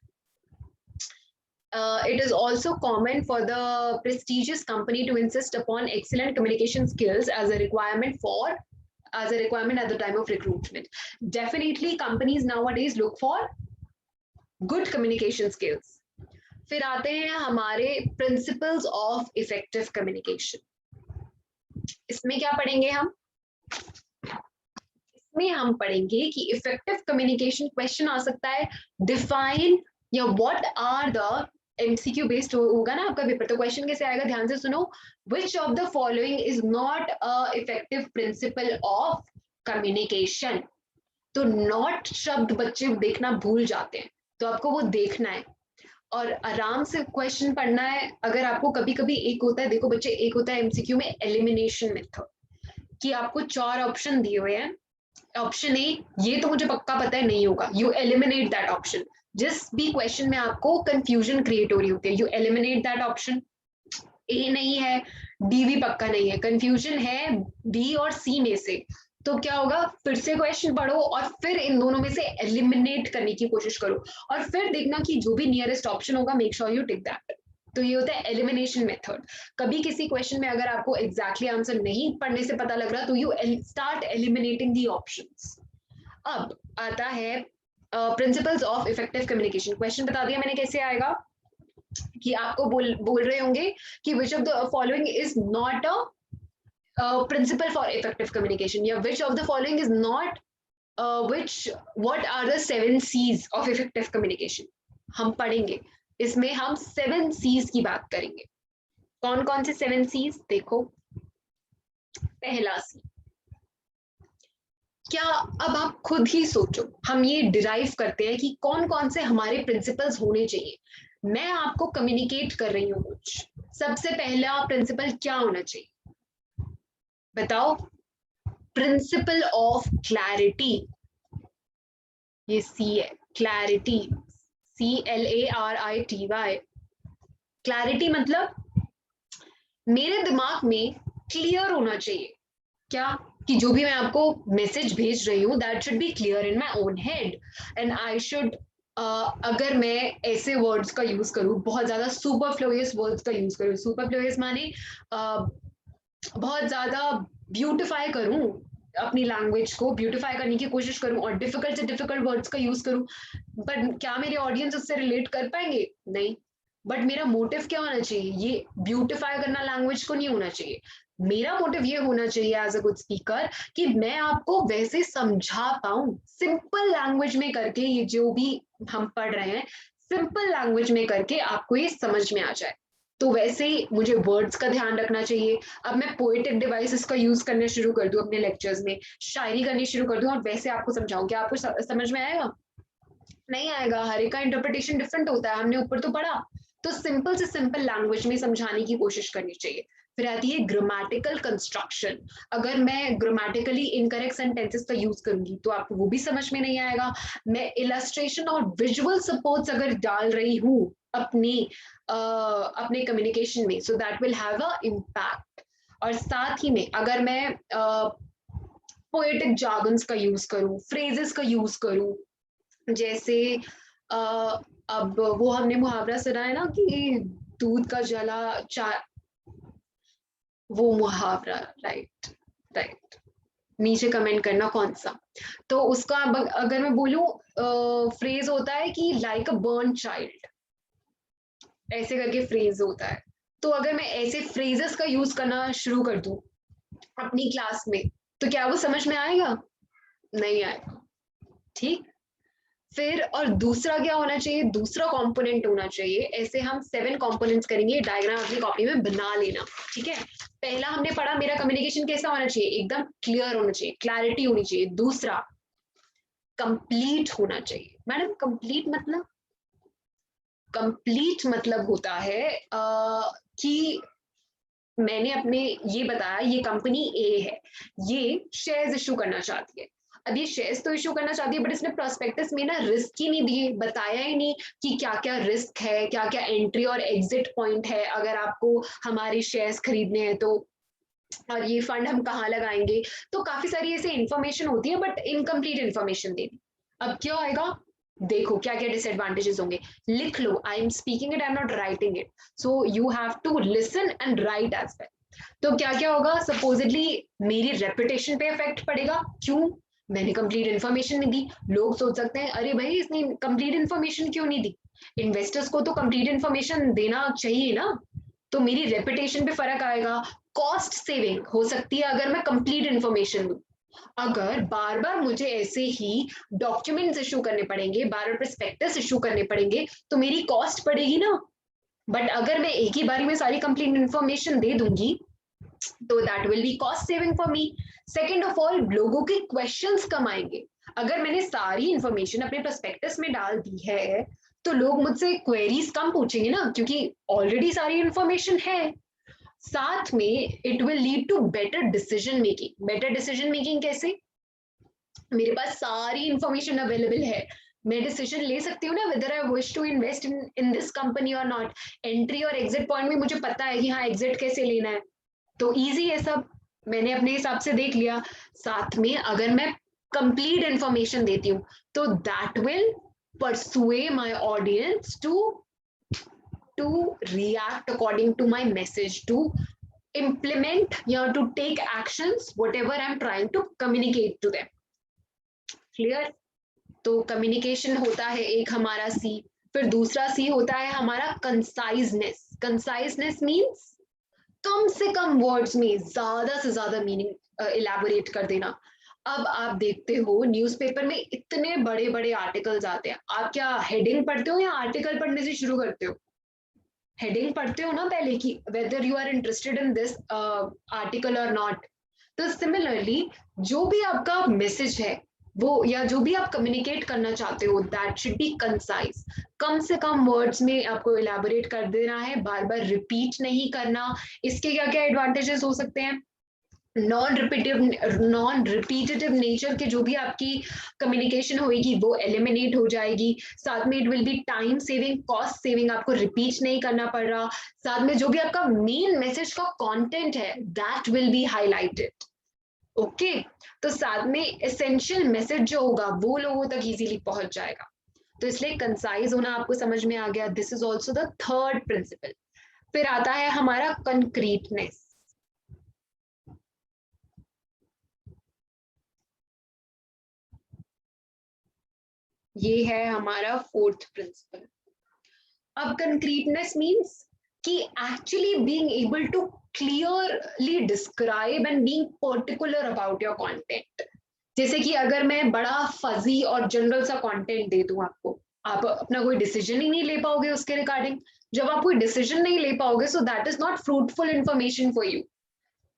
It is also common for the prestigious company to insist upon excellent communication skills as a requirement at the time of recruitment. Definitely companies nowadays look for good communication skills. फिर आते हैं हमारे principles of effective communication. इसमें क्या पढ़ेंगे हम? इसमें हम पढ़ेंगे कि इफेक्टिव कम्युनिकेशन क्वेश्चन आ सकता है, डिफाइन या what are the, MCQ based होगा ना आपका पेपर, तो क्वेश्चन कैसे आएगा ध्यान से सुनो. Which of the following is not a effective principle of communication. तो नॉट शब्द बच्चे देखना भूल जाते हैं, तो आपको वो देखना है और आराम से क्वेश्चन पढ़ना है. अगर आपको कभी कभी एक होता है, देखो बच्चे, एक होता है एमसीक्यू में एलिमिनेशन मेथड, कि आपको 4 ऑप्शन दिए हुए हैं. ऑप्शन ए, ये तो मुझे पक्का पता है नहीं होगा, यू एलिमिनेट दैट ऑप्शन. जिस भी क्वेश्चन में आपको कंफ्यूजन क्रिएट हो रही होती है, यू एलिमिनेट दैट ऑप्शन. ए नहीं है, डी भी पक्का नहीं है, कंफ्यूजन है बी और सी में से, तो क्या होगा, फिर से क्वेश्चन पढ़ो और फिर इन दोनों में से एलिमिनेट करने की कोशिश करो और फिर देखना कि जो भी नियरेस्ट ऑप्शन होगा make sure you tick that. तो ये होता है एलिमिनेशन मेथड. कभी किसी क्वेश्चन में अगर आपको एग्जैक्टली आंसर नहीं पढ़ने से पता लग रहा, तो you start eliminating the options. अब आता है principles of effective communication. Question बता दिया मैंने कैसे आएगा, कि आपको बोल रहे होंगे कि which of the following is not a principle for effective communication, या which of the following is not what are the 7 C's of effective communication. हम पढ़ेंगे इसमें हम 7 C's की बात करेंगे। कौन कौन से 7 C's देखो। पहला सी, क्या, अब आप खुद ही सोचो, हम ये डिराइव करते हैं कि कौन कौन से हमारे प्रिंसिपल्स होने चाहिए। मैं आपको कम्युनिकेट कर रही हूँ कुछ, सबसे पहला प्रिंसिपल क्या होना चाहिए बताओ। प्रिंसिपल ऑफ क्लैरिटी, ये सी है, क्लैरिटी, CLARITY। क्लैरिटी मतलब मेरे दिमाग में क्लियर होना चाहिए, क्या, कि जो भी मैं आपको मैसेज भेज रही हूँ that should B clear in my own head and I should, अगर मैं ऐसे वर्ड्स का यूज करूँ, बहुत ज्यादा सुपरफ्लुइयस वर्ड्स का यूज करूँ, सुपरफ्लुइयस माने बहुत ज्यादा ब्यूटिफाई करूँ, अपनी लैंग्वेज को ब्यूटिफाई करने की कोशिश करूँ और डिफिकल्ट से डिफिकल्ट वर्ड्स का यूज करूँ, बट क्या मेरे ऑडियंस उससे रिलेट कर पाएंगे? नहीं। बट मेरा मोटिव क्या होना चाहिए? ये ब्यूटिफाई करना लैंग्वेज को नहीं होना चाहिए। मेरा मोटिव ये होना चाहिए एज अ गुड स्पीकर कि मैं आपको वैसे समझा पाऊं, सिंपल लैंग्वेज में करके, ये जो भी हम पढ़ रहे हैं सिंपल लैंग्वेज में करके आपको ये समझ में आ जाए। तो वैसे ही मुझे वर्ड्स का ध्यान रखना चाहिए। अब मैं पोएटिक डिवाइसेस का यूज करने शुरू कर दूं अपने लेक्चर्स में, शायरी करनी शुरू कर दूं और वैसे आपको समझाऊं, क्या आपको समझ में आएगा? नहीं आएगा, हर एक का इंटरप्रिटेशन डिफरेंट होता है, हमने ऊपर तो पढ़ा। तो सिंपल से सिंपल लैंग्वेज में समझाने की कोशिश करनी चाहिए। फिर आती है ग्रामेटिकल कंस्ट्रक्शन। अगर मैं ग्रामेटिकली इनकरेक्ट सेंटेंसेस का यूज करूंगी तो आपको वो भी समझ में नहीं आएगा। मैं इलस्ट्रेशन और विजुअल सपोर्ट्स अगर डाल रही हूँ अपने कम्युनिकेशन में, so that will have a impact. और साथ ही में अगर मैं पोएटिक जार्गन्स का यूज करूँ, फ्रेजेस का यूज करूँ, जैसे अब वो हमने मुहावरा सुना है ना कि दूध का जला चा, वो मुहावरा, राइट, राइट, नीचे कमेंट करना कौन सा। तो उसका अगर मैं बोलूं, फ्रेज होता है कि लाइक अ बर्न चाइल्ड, ऐसे करके फ्रेज होता है। तो अगर मैं ऐसे फ्रेजेस का यूज करना शुरू कर दूं अपनी क्लास में, तो क्या वो समझ में आएगा? नहीं आएगा। ठीक। फिर और दूसरा क्या होना चाहिए, दूसरा कंपोनेंट होना चाहिए, ऐसे हम 7 कंपोनेंट्स करेंगे, डायग्राम अपनी कॉपी में बना लेना। ठीक है, पहला हमने पढ़ा मेरा कम्युनिकेशन कैसा होना चाहिए, एकदम क्लियर होना चाहिए, क्लैरिटी होनी चाहिए। दूसरा, कंप्लीट होना चाहिए। मैडम कंप्लीट मतलब, कंप्लीट मतलब होता है कि मैंने अपने ये बताया, ये कंपनी ए है, ये शेयर्स इशू करना चाहती है। अब ये शेयर्स तो इशू करना चाहती है, बट इसने प्रोस्पेक्टस में ना रिस्क ही नहीं दिए, बताया ही नहीं कि क्या क्या रिस्क है, क्या क्या एंट्री और एग्जिट पॉइंट है अगर आपको हमारे शेयर्स खरीदने हैं तो, और ये फंड हम कहाँ लगाएंगे। तो काफी सारी ऐसे इंफॉर्मेशन होती है बट इनकम्प्लीट इंफॉर्मेशन दे दी। अब क्या आएगा, देखो क्या क्या डिसएडवांटेजेस होंगे, लिख लो, I am speaking it, I am not writing it, so you have to listen and write as well. तो क्या क्या होगा, सपोजिटली मेरी रेपुटेशन पे इफेक्ट पड़ेगा, क्यों, मैंने कंप्लीट इन्फॉर्मेशन नहीं दी। लोग सोच सकते हैं अरे भाई इसने कंप्लीट इन्फॉर्मेशन क्यों नहीं दी, इन्वेस्टर्स को तो कंप्लीट इन्फॉर्मेशन देना चाहिए ना। तो मेरी रेपुटेशन पे फर्क आएगा। कॉस्ट सेविंग हो सकती है अगर मैं कंप्लीट इन्फॉर्मेशन दूं। अगर बार बार मुझे ऐसे ही डॉक्यूमेंट्स इशू करने पड़ेंगे, बार बार प्रोस्पेक्टस इशू करने पड़ेंगे, तो मेरी कॉस्ट पड़ेगी ना। बट अगर मैं एक ही बारी में सारी कंप्लीट इन्फॉर्मेशन दे दूंगी तो that will be cost saving for me. Second of all, लोगों के क्वेश्चंस कम आएंगे। अगर मैंने सारी इंफॉर्मेशन अपने प्रोस्पेक्टस में डाल दी है तो लोग मुझसे क्वेरीज कम पूछेंगे ना, क्योंकि ऑलरेडी सारी इंफॉर्मेशन है। साथ में it will lead to better decision making. Better decision making कैसे, मेरे पास सारी इंफॉर्मेशन अवेलेबल है, मैं डिसीजन ले सकती हूँ ना whether I wish to invest in this company और नॉट। एंट्री और एग्जिट पॉइंट में मुझे पता है कि हाँ एग्जिट कैसे लेना है, तो इजी है सब, मैंने अपने हिसाब से देख लिया। साथ में अगर मैं कंप्लीट इंफॉर्मेशन देती हूँ तो that will persuade my audience to react according to my message, to implement या to take actions whatever I'm trying to communicate to them. Clear? तो कम्युनिकेशन होता है एक हमारा सी। फिर दूसरा सी होता है हमारा कंसाइजनेस। कंसाइजनेस मीन्स कम से कम वर्ड्स में ज्यादा से ज्यादा मीनिंग इलेबोरेट कर देना। अब आप देखते हो न्यूज़पेपर में इतने बड़े बड़े आर्टिकल्स आते हैं, आप क्या हेडिंग पढ़ते हो या आर्टिकल पढ़ने से शुरू करते हो? हेडिंग पढ़ते हो ना पहले कि whether you are interested in this article और नॉट। तो सिमिलरली जो भी आपका मैसेज है वो या जो भी आप कम्युनिकेट करना चाहते हो दैट शुड बी कंसाइज। कम से कम वर्ड्स में आपको इलेबोरेट कर देना है, बार बार रिपीट नहीं करना। इसके क्या क्या एडवांटेजेस हो सकते हैं? नॉन रिपीटेटिव नेचर के जो भी आपकी कम्युनिकेशन होगी वो एलिमिनेट हो जाएगी। साथ में it will B time saving, cost saving, आपको रिपीट नहीं करना पड़ रहा। साथ में जो भी आपका मेन मैसेज का कंटेंट है that will be highlighted. Okay, तो साथ में एसेंशियल मैसेज जो होगा वो लोगों तक इजीली पहुंच जाएगा। तो इसलिए कंसाइज होना आपको समझ में आ गया। This is also the third principle. फिर आता है हमारा कंक्रीटनेस। ये है हमारा फोर्थ प्रिंसिपल। अब कंक्रीटनेस मींस कि actually being able to clearly describe and being particular about your content. जैसे कि अगर मैं बड़ा फजी और जनरल सा कंटेंट दे दूं आपको, आप अपना कोई डिसीजन ही नहीं ले पाओगे उसके रिगार्डिंग। जब आप कोई डिसीजन नहीं ले पाओगे सो that is not fruitful information for you.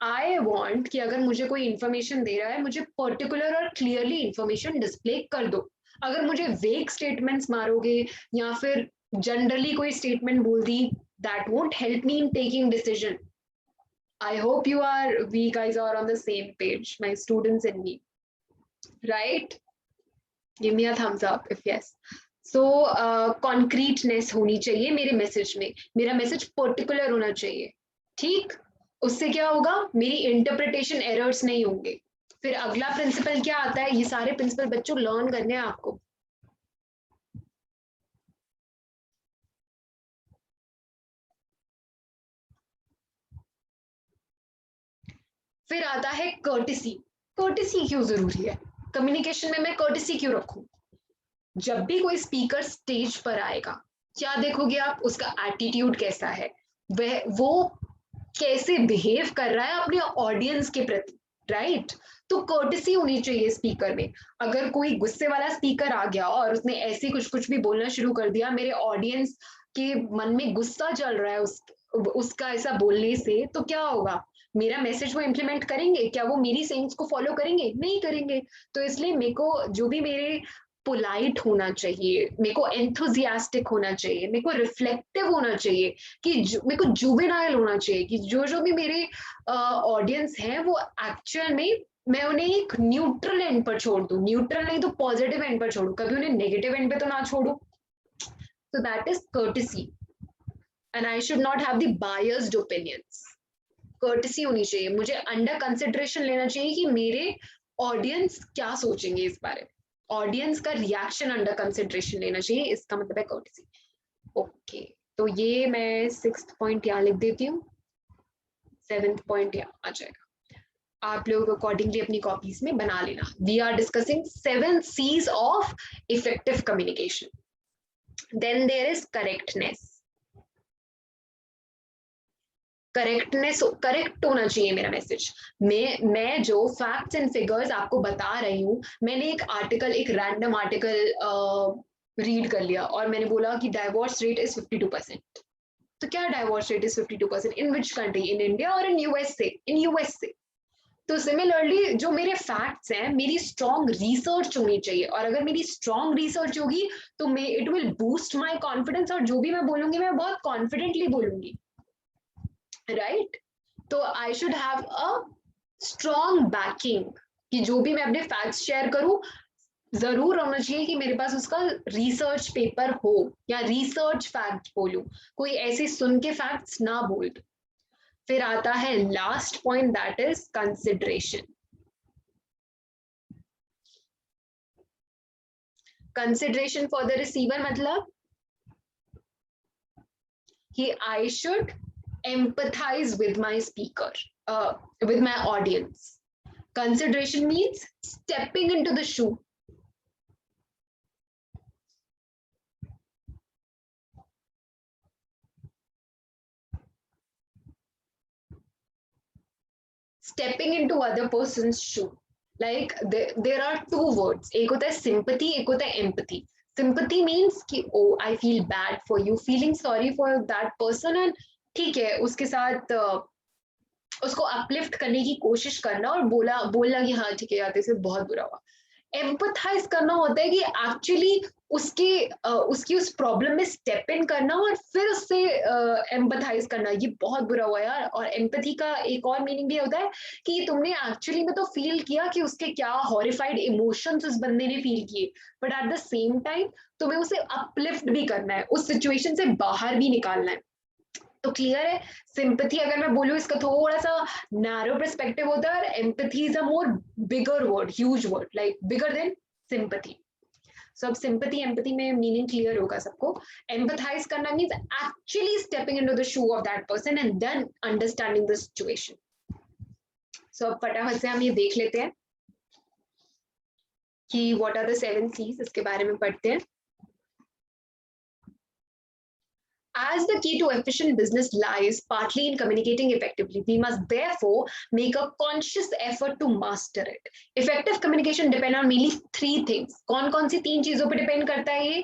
I want कि अगर मुझे कोई इंफॉर्मेशन दे रहा है, मुझे पर्टिकुलर और क्लियरली इंफॉर्मेशन डिस्प्ले कर दो। अगर मुझे वेग स्टेटमेंट्स मारोगे या फिर जनरली कोई स्टेटमेंट बोल दी, that won't help me in taking decision. I hope you are we guys are on the same page, my students and me, right? Give me a thumbs up if yes. So concreteness होनी चाहिए मेरे message में, मेरा message particular होना चाहिए। ठीक, उससे क्या होगा, मेरी इंटरप्रिटेशन एरर्स नहीं होंगे। फिर अगला प्रिंसिपल क्या आता है, ये सारे प्रिंसिपल बच्चों लर्न करने हैं आपको। फिर आता है कर्टिसी। कर्टिसी क्यों जरूरी है कम्युनिकेशन में? मैं कर्टिसी क्यों रखूं? जब भी कोई स्पीकर स्टेज पर आएगा, क्या देखोगे आप? उसका एटीट्यूड कैसा है, वह वो कैसे बिहेव कर रहा है अपने ऑडियंस के प्रति, राइट? तो कर्टिसी होनी चाहिए स्पीकर में। अगर कोई गुस्से वाला स्पीकर आ गया और उसने ऐसे कुछ कुछ भी बोलना शुरू कर दिया, मेरे ऑडियंस के मन में गुस्सा चल रहा है उसका ऐसा बोलने से, तो क्या होगा? मेरा मैसेज वो इम्प्लीमेंट करेंगे क्या? वो मेरी सेइंग्स को फॉलो करेंगे? नहीं करेंगे। तो इसलिए मेरे को जो भी मेरे पोलाइट होना चाहिए, मेरे को एंथुजियास्टिक होना चाहिए, मेरे को रिफ्लेक्टिव होना चाहिए, कि मेरे को जुवेनाइल होना चाहिए, कि जो जो भी मेरे ऑडियंस है वो एक्चुअल में मैं उन्हें एक न्यूट्रल एंड पर छोड़ दूं। न्यूट्रल नहीं तो पॉजिटिव एंड पर छोड़ू, कभी उन्हें नेगेटिव एंड पे तो ना छोड़ू। सो that is courtesy and I should not have the biased opinions. Courtesy होनी चाहिए, मुझे अंडर कंसिडरेशन लेना चाहिए कि मेरे ऑडियंस क्या सोचेंगे इस बारे में। ऑडियंस का रिएक्शन अंडर कंसिडरेशन लेना चाहिए, इसका मतलब है कर्टिसी। ओके, तो ये मैं 6th पॉइंट यहाँ लिख देती हूँ, 7th पॉइंट यहाँ आ जाएगा। आप लोग अकॉर्डिंगली अपनी कॉपीज में बना लेना। We are discussing 7 C's of effective communication. Then there is correctness. Correct होना चाहिए मेरा मैसेज। मैं जो फैक्ट्स एंड फिगर्स आपको बता रही हूँ, मैंने एक आर्टिकल, एक रैंडम आर्टिकल रीड कर लिया और मैंने बोला कि डाइवोर्स रेट इज 52%। तो क्या divorce rate is 52%? In which country? In India और इन यूएसए? In USA. तो सिमिलरली जो मेरे फैक्ट्स हैं, मेरी स्ट्रॉन्ग रिसर्च होनी चाहिए, और अगर मेरी स्ट्रॉन्ग रिसर्च होगी तो मैं it will boost my confidence, और जो भी मैं बोलूंगी मैं बहुत कॉन्फिडेंटली बोलूंगी, राइट? तो I should have a strong banking, कि जो भी मैं अपने फैक्ट्स शेयर करूं जरूर होना चाहिए कि मेरे पास उसका रिसर्च पेपर हो, या रिसर्च फैक्ट बोलूं, कोई ऐसे सुन के फैक्ट्स ना बोल दूं। फिर आता है last point, that is consideration. Consideration for the receiver मतलब कि I should empathize with my speaker, with my audience. Consideration means stepping into the shoe. Stepping into other person's shoe. Like there are two words, एक होता है sympathy, एक होता है empathy. Sympathy means कि oh I feel bad for you, feeling sorry for that person, and ठीक है उसके साथ उसको अपलिफ्ट करने की कोशिश करना और बोलना कि हाँ ठीक है यार तेरे से बहुत बुरा हुआ. एम्पथाइज करना होता है कि एक्चुअली उसकी उस प्रॉब्लम में स्टेप इन करना और फिर उससे एम्पथाइज करना, ये बहुत बुरा हुआ यार. और एम्पैथी का एक और मीनिंग भी होता है कि तुमने एक्चुअली में तो फील किया कि उसके क्या हॉरिफाइड इमोशंस उस बंदे ने फील किए, but at the same time तुम्हें उसे अपलिफ्ट भी करना है, उस सिचुएशन से बाहर भी निकालना है. तो क्लियर है, सिंपैथी अगर मैं बोलूँ इसका थोड़ा सा नैरो पर्सपेक्टिव होता है, और empathy is a more bigger word, huge word, like bigger than sympathy. So अब सिंपैथी एम्पैथी में मीनिंग क्लियर होगा सबको. एम्पैथाइज करना means actually stepping into the shoe of that person and then understanding the situation. So अब फटाफट से हम ये देख लेते हैं कि व्हाट आर द 7 C's, इसके बारे में पढ़ते हैं. As the key to efficient business lies partly in communicating effectively, we must therefore make a conscious effort to master it. Effective communication depends on mainly 3 things. कौन सी 3 चीजों पे depend करता है ये?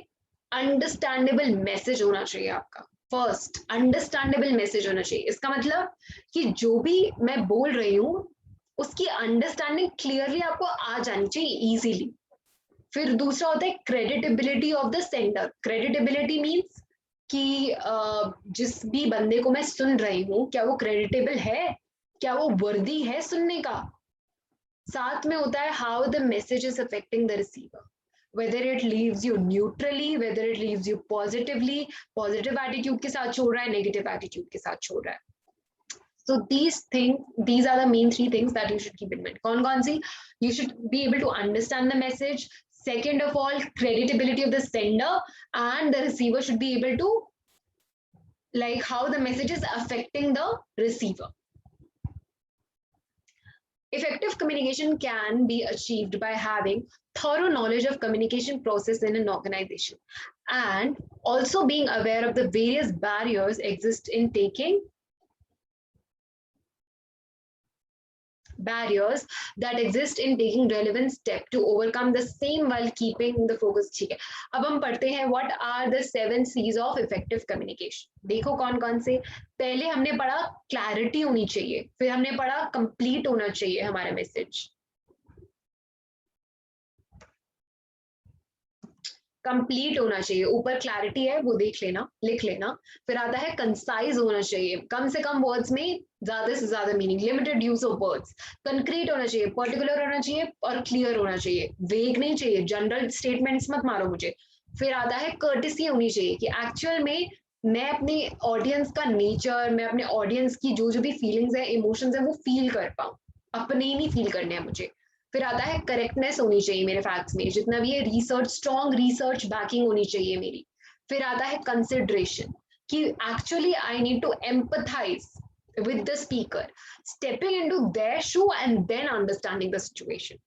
अंडरस्टैंडेबल मैसेज होना चाहिए आपका. फर्स्ट, अंडरस्टैंडेबल मैसेज होना चाहिए. इसका मतलब कि जो भी मैं बोल रही हूँ उसकी अंडरस्टैंडिंग क्लियरली आपको आ जानी चाहिए इजीली. फिर दूसरा होता है creditability of the sender. Creditability means कि जिस भी बंदे को मैं सुन रही हूँ क्या वो क्रेडिटेबल है, क्या वो वर्दी है सुनने का. साथ में होता है how the message is affecting the receiver, whether it leaves you neutrally, whether it leaves you positively, positive attitude के साथ छोड़ रहा है, नेगेटिव एटीट्यूड के साथ छोड़ रहा है. So these are the main 3 things that you should keep in mind. कौन सी? You should be able to understand the message. Second of all, credibility of the sender, and the receiver should be able to like how the message is affecting the receiver. Effective communication can be achieved by having thorough knowledge of communication process in an organization and also being aware of the various barriers exist in taking barriers that exist in taking relevant step to overcome the same while keeping the focus. ठीक है, अब हम पढ़ते हैं what are the 7 C's of effective communication. देखो कौन से. पहले हमने पढ़ा clarity होनी चाहिए, फिर हमने पढ़ा complete होना चाहिए हमारा मैसेज, कंप्लीट होना चाहिए. ऊपर क्लैरिटी है वो देख लेना, लिख लेना. फिर आता है कंसाइज होना चाहिए, कम से कम वर्ड्स में ज्यादा से ज्यादा meaning, limited use of words. Concrete होना चाहिए, पर्टिकुलर होना चाहिए और क्लियर होना चाहिए, वेग नहीं चाहिए, जनरल स्टेटमेंट्स मत मारो मुझे. फिर आता है कर्टेसी होनी चाहिए कि एक्चुअल में मैं अपने ऑडियंस का नेचर, मैं अपने ऑडियंस की जो भी फीलिंग्स है, इमोशंस है वो फील कर पाऊं, अपने ही नहीं फील करने हैं मुझे. फिर आता है करेक्टनेस होनी चाहिए मेरे फैक्ट्स में, जितना भी है रिसर्च, स्ट्रॉन्ग रिसर्च बैकिंग होनी चाहिए मेरी. फिर आता है कंसिडरेशन कि actually I need to empathise with the speaker, stepping into their shoe and then understanding the situation.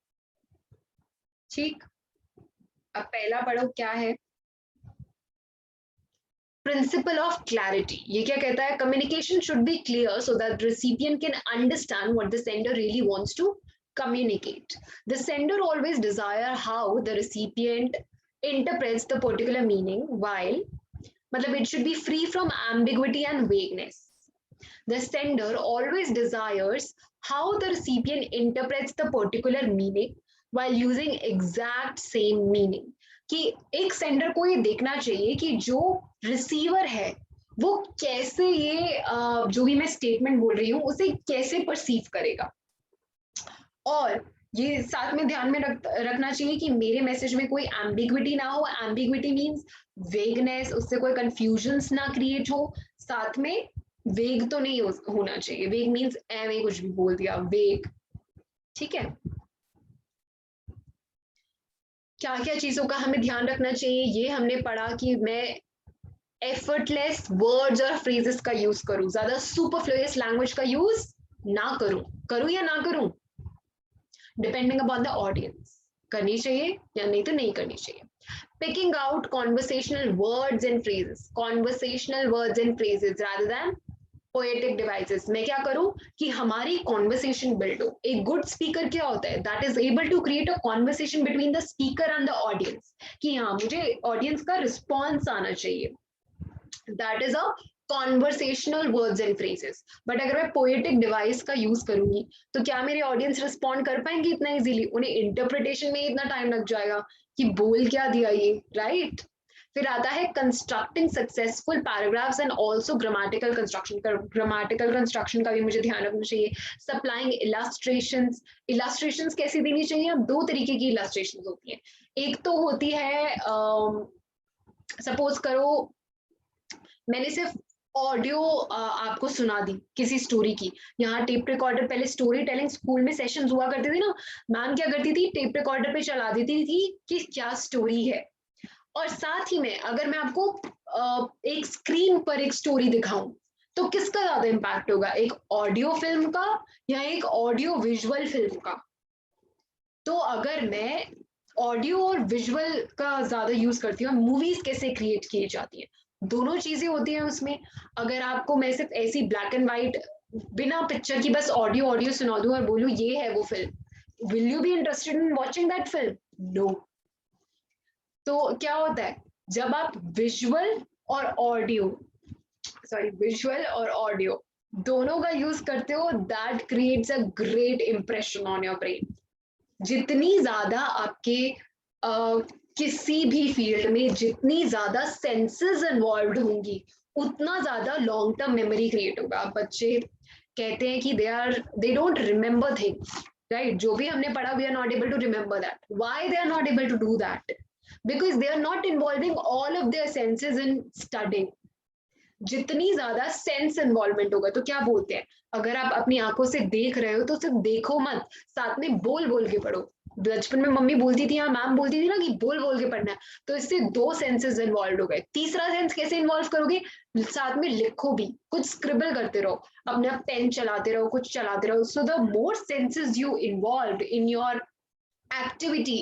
ठीक, अब पहला पढ़ो क्या है. Principle of clarity. ये क्या कहता है? Communication should be clear so that the recipient can understand what the sender really wants to communicate. The sender always desire how the recipient interprets the particular meaning, while मतलब it should be free from ambiguity and vagueness. The sender always desires how the recipient interprets the particular meaning while using exact same meaning. कि एक sender को ये देखना चाहिए कि जो receiver है वो कैसे ये जो भी मैं स्टेटमेंट बोल रही हूँ उसे कैसे परसीव करेगा. और ये साथ में ध्यान में रखना चाहिए कि मेरे मैसेज में कोई एम्बिग्विटी ना हो. एम्बिग्विटी मीन्स वेगनेस, उससे कोई कंफ्यूजन्स ना क्रिएट हो. साथ में वेग तो नहीं होना चाहिए. वेग मीन्स एवे कुछ भी बोल दिया, वेग. ठीक है, क्या क्या चीजों का हमें ध्यान रखना चाहिए ये हमने पढ़ा कि मैं एफर्टलेस वर्ड्स और फ्रेजेस का यूज करूं, ज्यादा सुपरफ्लुअस लैंग्वेज का यूज ना करूं या ना करूं, डिपेंडिंग अपॉन द ऑडियंस. करनी चाहिए या नहीं तो नहीं करनी चाहिए. Picking out conversational words and phrases rather than poetic devices, मैं क्या करूं कि हमारी कॉन्वर्सेशन बिल्ड हो। एक गुड स्पीकर क्या होता है, that is able to create a conversation between the speaker and the audience, कि हाँ मुझे ऑडियंस का रिस्पॉन्स आना चाहिए, that is a conversational words and phrases. But अगर मैं पोएटिक डिवाइस का यूज करूंगी तो क्या मेरे ऑडियंस रिस्पॉन्ड कर पाएंगे इतना इजीली? उन्हें इंटरप्रिटेशन में इतना टाइम लग जाएगा कि बोल क्या दिया ये, राइट? फिर आता है constructing successful paragraphs and also grammatical construction. Grammatical construction का भी मुझे ध्यान रखना चाहिए। सप्लाइंग इलस्ट्रेशंस, इलस्ट्रेशंस कैसी देनी चाहिए? अब दो तरीके की इलस्ट्रेशंस होती है। एक तो होती है सपोज करो मैंने सिर्फ ऑडियो आपको सुना दी किसी स्टोरी की। यहाँ टेप रिकॉर्डर, पहले स्टोरी टेलिंग स्कूल में सेशंस हुआ करते थे ना, मैम क्या करती थी, टेप रिकॉर्डर पे चला देती थी कि क्या स्टोरी है। और साथ ही में अगर मैं आपको एक स्क्रीन पर एक स्टोरी दिखाऊं तो किसका ज्यादा इम्पैक्ट होगा, एक ऑडियो फिल्म का या एक ऑडियो विजुअल फिल्म का? तो अगर मैं ऑडियो और विजुअल का ज्यादा यूज करती हूँ, मूवीज कैसे क्रिएट की जाती है, दोनों चीजें होती हैं उसमें। अगर आपको मैं सिर्फ ऐसी ब्लैक एंड व्हाइट बिना पिक्चर की बस ऑडियो ऑडियो सुना दूं और बोलूं ये है वो film, will you be interested in watching that film? No. तो क्या होता है, जब आप विजुअल और ऑडियो, सॉरी विजुअल और ऑडियो दोनों का यूज करते हो, that creates a great impression on your brain. जितनी ज्यादा आपके किसी भी फील्ड में जितनी ज्यादा सेंसेस इन्वॉल्व होंगी उतना ज्यादा लॉन्ग टर्म मेमोरी क्रिएट होगा। बच्चे कहते हैं कि they don't remember things, right? जो भी हमने पढ़ा we are not able to remember that. Why they are not able to do that? Because they are not involving all of their senses in studying. जितनी ज्यादा sense involvement होगा, तो क्या बोलते हैं, अगर आप अपनी आंखों से देख रहे हो तो सिर्फ देखो मत, साथ में बोल बोल के पढ़ो। बचपन में मम्मी बोलती थी या मैम बोलती थी ना कि बोल बोल के पढ़ना है, तो इससे दो सेंसेस इन्वॉल्व हो गए। तीसरा सेंस कैसे इन्वॉल्व करोगे? साथ में लिखो भी, कुछ स्क्रिबल करते रहो, अपने आप पेन चलाते रहो, कुछ चलाते रहो। So the more senses you involve in your activity,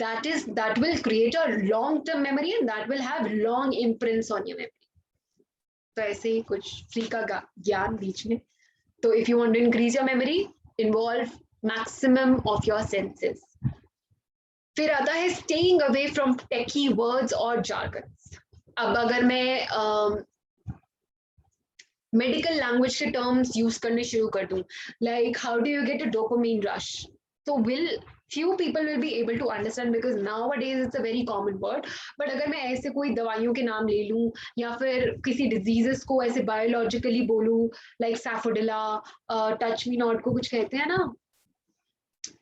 that will create a long term memory and that will have long imprints on your memory. तो ऐसे ही कुछ फ्री का ज्ञान बीच में। तो if you want to increase your memory, involve maximum of your senses. फिर आता है staying away from techie words और जार्गन्स। अब अगर मैं मेडिकल लैंग्वेज के टर्म्स यूज करने शुरू कर दूं, like how do you get a dopamine rush, तो will few people will be able to understand because nowadays it's a very common word. but अगर मैं ऐसे कोई दवाइयों के नाम ले लूं या फिर किसी डिजीजेस को ऐसे बायोलॉजिकली बोलूं, लाइक सैफोडिला, टच मी नॉट को कुछ कहते हैं ना,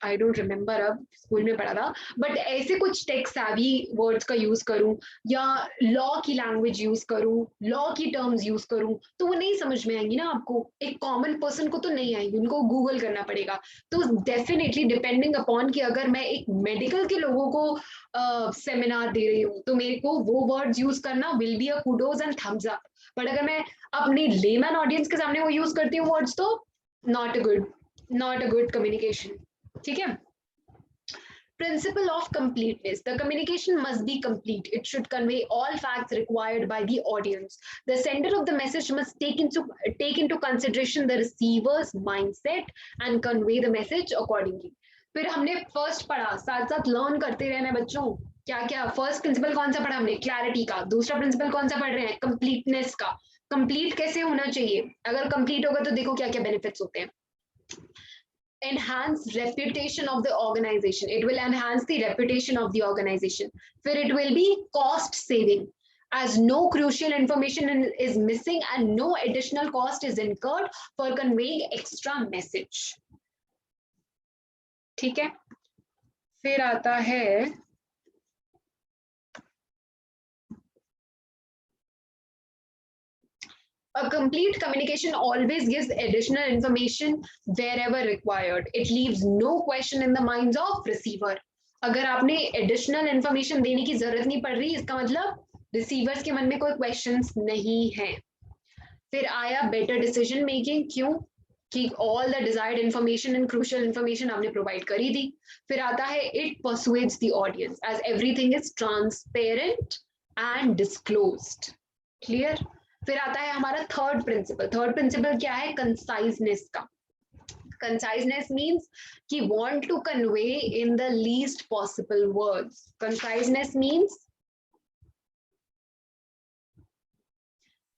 आई डोंट रिमेम्बर, अब स्कूल में पढ़ा था, बट ऐसे कुछ टेक सैवी वर्ड्स का यूज करूं या लॉ की लैंग्वेज यूज करूं, लॉ की टर्म्स यूज करूं, तो वो नहीं समझ में आएंगी ना आपको, एक कॉमन पर्सन को तो नहीं आएंगी, उनको गूगल करना पड़ेगा। तो डेफिनेटली डिपेंडिंग अपॉन कि अगर मैं एक मेडिकल के लोगों को सेमिनार दे रही हूँ तो मेरे को वो वर्ड्स यूज करना will be a kudos and thumbs up. But अगर मैं अपनी लेमैन ऑडियंस के सामने वो यूज करती हूँ वर्ड्स, तो नॉट अ गुड कम्युनिकेशन। ठीक है? Principle of completeness. The communication must be complete. It should convey all facts required by the audience. The sender of the message must take into consideration the receiver's mindset and convey the message accordingly. फिर हमने first पढ़ा, साथ साथ learn करते रहना है बच्चों। क्या क्या फर्स्ट प्रिंसिपल कौन सा पढ़ा हमने? क्लैरिटी का। दूसरा प्रिंसिपल कौन सा पढ़ रहे हैं? कंप्लीटनेस का। कंप्लीट कैसे होना चाहिए? अगर कंप्लीट होगा तो देखो क्या क्या बेनिफिट्स होते हैं। enhance reputation of the organization. It will enhance the reputation of the organization. Where it will be cost saving, as no crucial information is missing and no additional cost is incurred for conveying extra message. ठीक है? फिर आता है a complete communication always gives additional information wherever required. It leaves no question in the minds of receiver. अगर आपने additional information देने की जरूरत नहीं पड़ रही, इसका मतलब receivers के मन में कोई questions नहीं है। फिर आया better decision making, क्यों? कि all the desired information and crucial information आपने provide कर ही दी। फिर आता है it persuades the audience as everything is transparent and disclosed. Clear? फिर आता है हमारा थर्ड प्रिंसिपल। थर्ड प्रिंसिपल क्या है? कंसाइजनेस का। Conciseness means कि want to convey in the least possible words. Conciseness means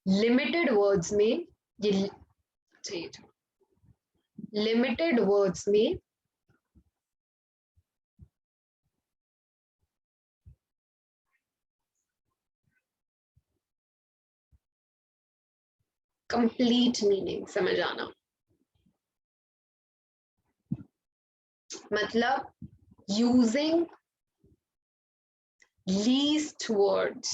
limited words में, ये चाहिए, limited words में complete meaning समझ आना। मतलब using least words,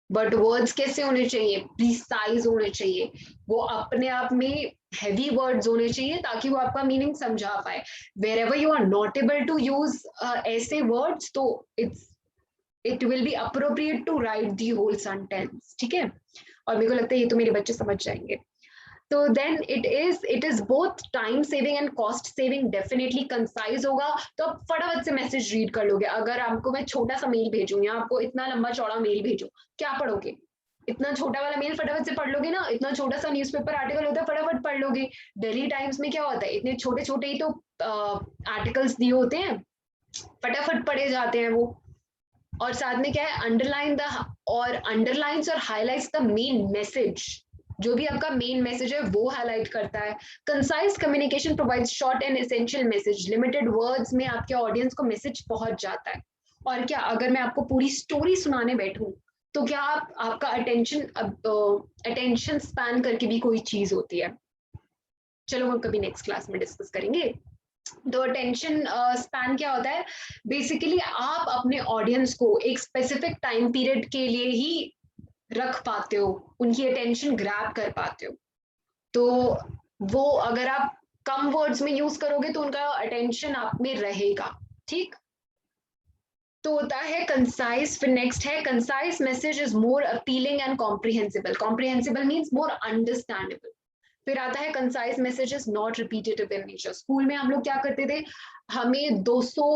but words कैसे होने चाहिए? प्रिसाइज होने चाहिए, वो अपने आप में हैवी वर्ड्स होने चाहिए ताकि वो आपका मीनिंग समझा पाए। Wherever you are not able to use ऐसे वर्ड्स, तो it will be appropriate to write the whole sentence, ठीक है। और मेरे को लगता है ये तो मेरे बच्चे समझ जाएंगे। तो then it is both time saving and cost saving. Definitely concise होगा तो आप फटाफट से मैसेज रीड कर लोगे। अगर आपको मैं छोटा सा मेल भेजूं या आपको इतना लंबा चौड़ा मेल भेजूं, क्या पढ़ोगे? इतना छोटा वाला मेल फटाफट से पढ़ लोगे ना। इतना छोटा सा न्यूज़पेपर आर्टिकल होता है, फटाफट पढ़ लोगे। दिल्ली टाइम्स में क्या होता है, इतने छोटे छोटे ही तो आर्टिकल्स दिए होते हैं, फटाफट पढ़े जाते हैं वो। और साथ में क्या है, अंडरलाइन द और अंडरलाइंस और हाईलाइट्स द मेन मैसेज। जो भी आपका मेन मैसेज है वो हाईलाइट करता है। Concise communication provides short and essential message. Limited words में आपके ऑडियंस को मैसेज पहुंच जाता है। और क्या, अगर मैं आपको पूरी स्टोरी सुनाने बैठूं तो क्या आपका अटेंशन स्पैन करके भी कोई चीज होती है। चलो हम कभी नेक्स्ट क्लास में डिस्कस करेंगे। तो अटेंशन स्पैन क्या होता है? बेसिकली आप अपने ऑडियंस को एक स्पेसिफिक टाइम पीरियड के लिए ही रख पाते हो, उनकी अटेंशन ग्रैब कर पाते हो। तो वो अगर आप कम वर्ड्स में यूज करोगे तो उनका अटेंशन आप में रहेगा, ठीक। तो होता है कंसाइज। फिर नेक्स्ट है concise message is more appealing and comprehensible. Comprehensible means more understandable. फिर आता है concise message is not repetitive in nature. School में हम लोग क्या करते थे, हमें 200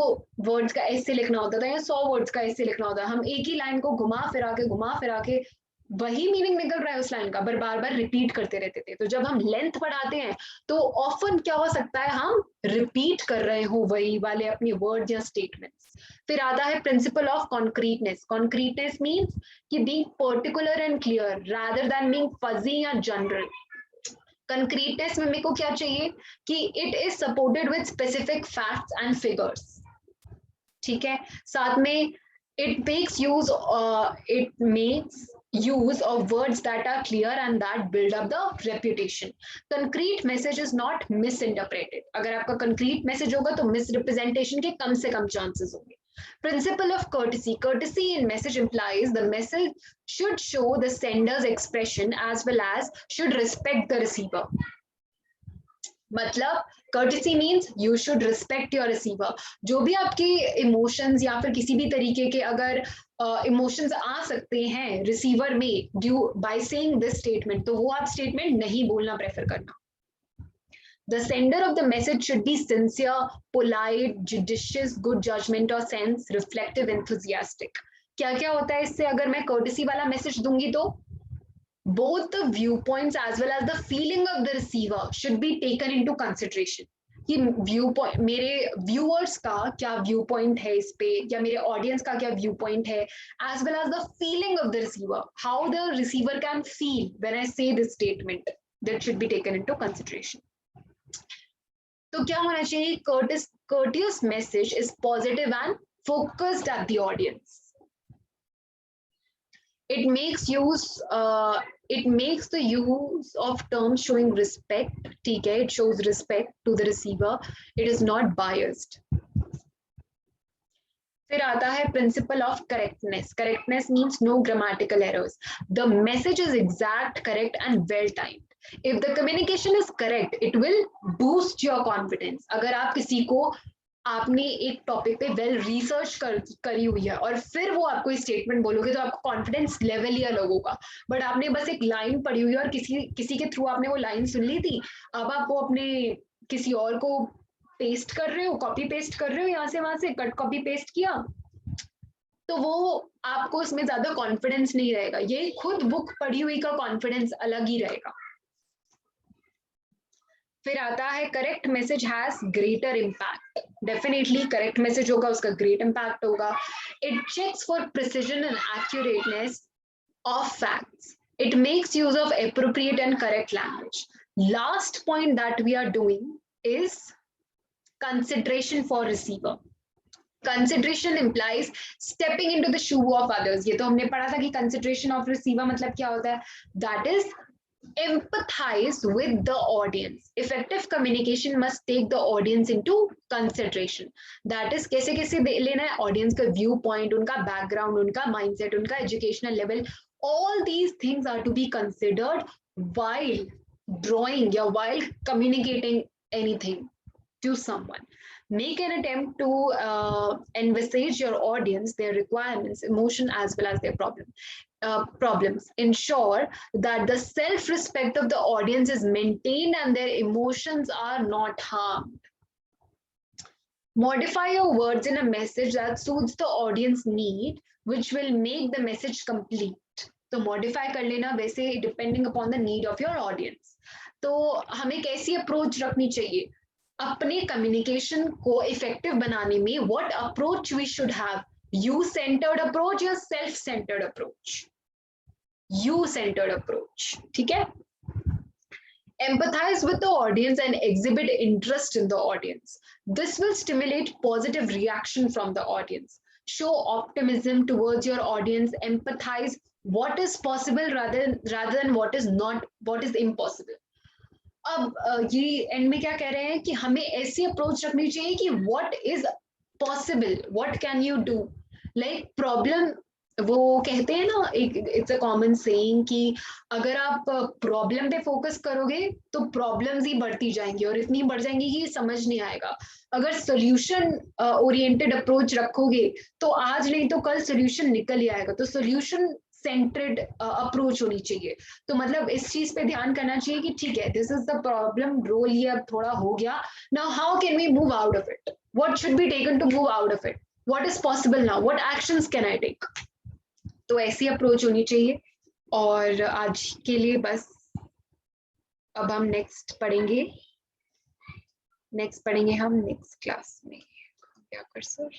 वर्ड्स का ऐसे लिखना होता था या 100 वर्ड्स का ऐसे लिखना होता था। हम एक ही लाइन को घुमा फिरा के वही मीनिंग निकल रहा है उस लाइन का, पर बार बार रिपीट करते रहते थे। तो जब हम लेंथ बढ़ाते हैं तो ऑफन क्या हो सकता है, हम रिपीट कर रहे हो वही वाले अपने वर्ड या स्टेटमेंट्स। फिर आता है प्रिंसिपल ऑफ कॉन्क्रीटनेस। कॉन्क्रीटनेस मीन्स कि being particular and clear rather than being fuzzy या जनरल। कंक्रीटनेस में मेरे को क्या चाहिए कि it is supported with specific facts and figures, ठीक है। साथ में it makes use of words that are clear and that build up the reputation. Concrete message is not misinterpreted. अगर आपका concrete message होगा तो misrepresentation के कम से कम chances होंगे। Principle of courtesy. Courtesy in message implies the message should show the sender's expression as well as should respect the receiver. मतलब courtesy means you should respect your receiver. जो भी आपके emotions या फिर किसी भी तरीके के अगर इमोशंस आ सकते हैं रिसीवर में due by saying this statement, तो वो आप स्टेटमेंट नहीं बोलना प्रेफर करना। The sender of the message should be sincere, polite, judicious, good judgment or sense, reflective, enthusiastic. क्या क्या होता है इससे, अगर मैं courtesy वाला मैसेज दूंगी तो both the viewpoints as well as the feeling of the receiver should be taken into consideration. कि व्यू पॉइंट, मेरे व्यूअर्स का क्या व्यू पॉइंट है इस पे, या मेरे ऑडियंस का क्या व्यू पॉइंट है, as well as the feeling of the receiver, how the receiver can feel when I say this statement, that should be taken into consideration. तो क्या होना चाहिए, courteous message is positive and focused at the audience. It makes the use of terms showing respect, ठीक है, it shows respect to the receiver, it is not biased. फिर आता है principle of correctness. Correctness means no grammatical errors. The message is exact, correct and well timed. If the communication is correct, it will boost your confidence. अगर आप किसी को, आपने एक topic पे वेल रिसर्च करी हुई है और फिर वो आपको स्टेटमेंट बोलोगे तो आपको कॉन्फिडेंस लेवल ही अलग होगा। बट आपने बस एक लाइन पढ़ी हुई है और किसी के थ्रू आपने वो लाइन सुन ली थी, अब आप वो अपने किसी और को पेस्ट कर रहे हो, कॉपी पेस्ट कर रहे हो, यहाँ से वहां से कट कॉपी पेस्ट किया, तो वो आपको इसमें ज्यादा कॉन्फिडेंस नहीं रहेगा, ये खुद बुक पढ़ी हुई का कॉन्फिडेंस अलग ही रहेगा। फिर आता है correct message has greater impact. Definitely correct message होगा उसका ग्रेट इम्पैक्ट होगा। It checks for precision and accurateness of facts. It makes use of appropriate and correct language. Last point that we are doing is consideration for receiver. Consideration implies stepping into the shoe of others. ये तो हमने पढ़ा था कि consideration of receiver मतलब क्या होता है? That is empathize with the audience. Effective communication must take the audience into consideration. That is कैसे कैसे लेना है audience का viewpoint, उनका background, उनका mindset, उनका educational level. All these things are to be considered while drawing or while communicating anything to someone. Make an attempt to envisage your audience, their requirements, emotion, as well as their problems. Ensure that the self-respect of the audience is maintained and their emotions are not harmed. Modify your words in a message that suits the audience need, which will make the message complete. तो modify कर लेना वैसे depending upon the need of your audience. तो हमें कैसी approach रखनी चाहिए अपने communication को effective बनाने में? What approach we should have? You-centered approach या self-centered approach? You-centered approach. ठीक है? Empathize with the audience and exhibit interest in the audience. This will stimulate positive reaction from the audience. Show optimism towards your audience. Empathize what is possible rather than what is not, what is impossible. अब ये and में क्या कह रहे हैं कि हमें ऐसी अप्रोच रखनी चाहिए कि what is possible, what can you do, like problem. वो कहते हैं ना, एक इट्स अ कॉमन सेइंग कि अगर आप प्रॉब्लम पे फोकस करोगे तो प्रॉब्लम्स ही बढ़ती जाएंगी और इतनी बढ़ जाएंगी कि समझ नहीं आएगा। अगर सोल्यूशन ओरिएंटेड अप्रोच रखोगे तो आज नहीं तो कल सोल्यूशन निकल ही आएगा। तो सोल्यूशन सेंटर्ड अप्रोच होनी चाहिए। तो मतलब इस चीज पे ध्यान करना चाहिए कि ठीक है, this is the problem, role ये अब थोड़ा हो गया, now how can we move out of it, what should be taken to move out of it, what is possible now, what actions can I take. तो ऐसी approach होनी चाहिए। और आज के लिए बस, अब हम नेक्स्ट पढ़ेंगे हम नेक्स्ट क्लास में। क्या कर सर?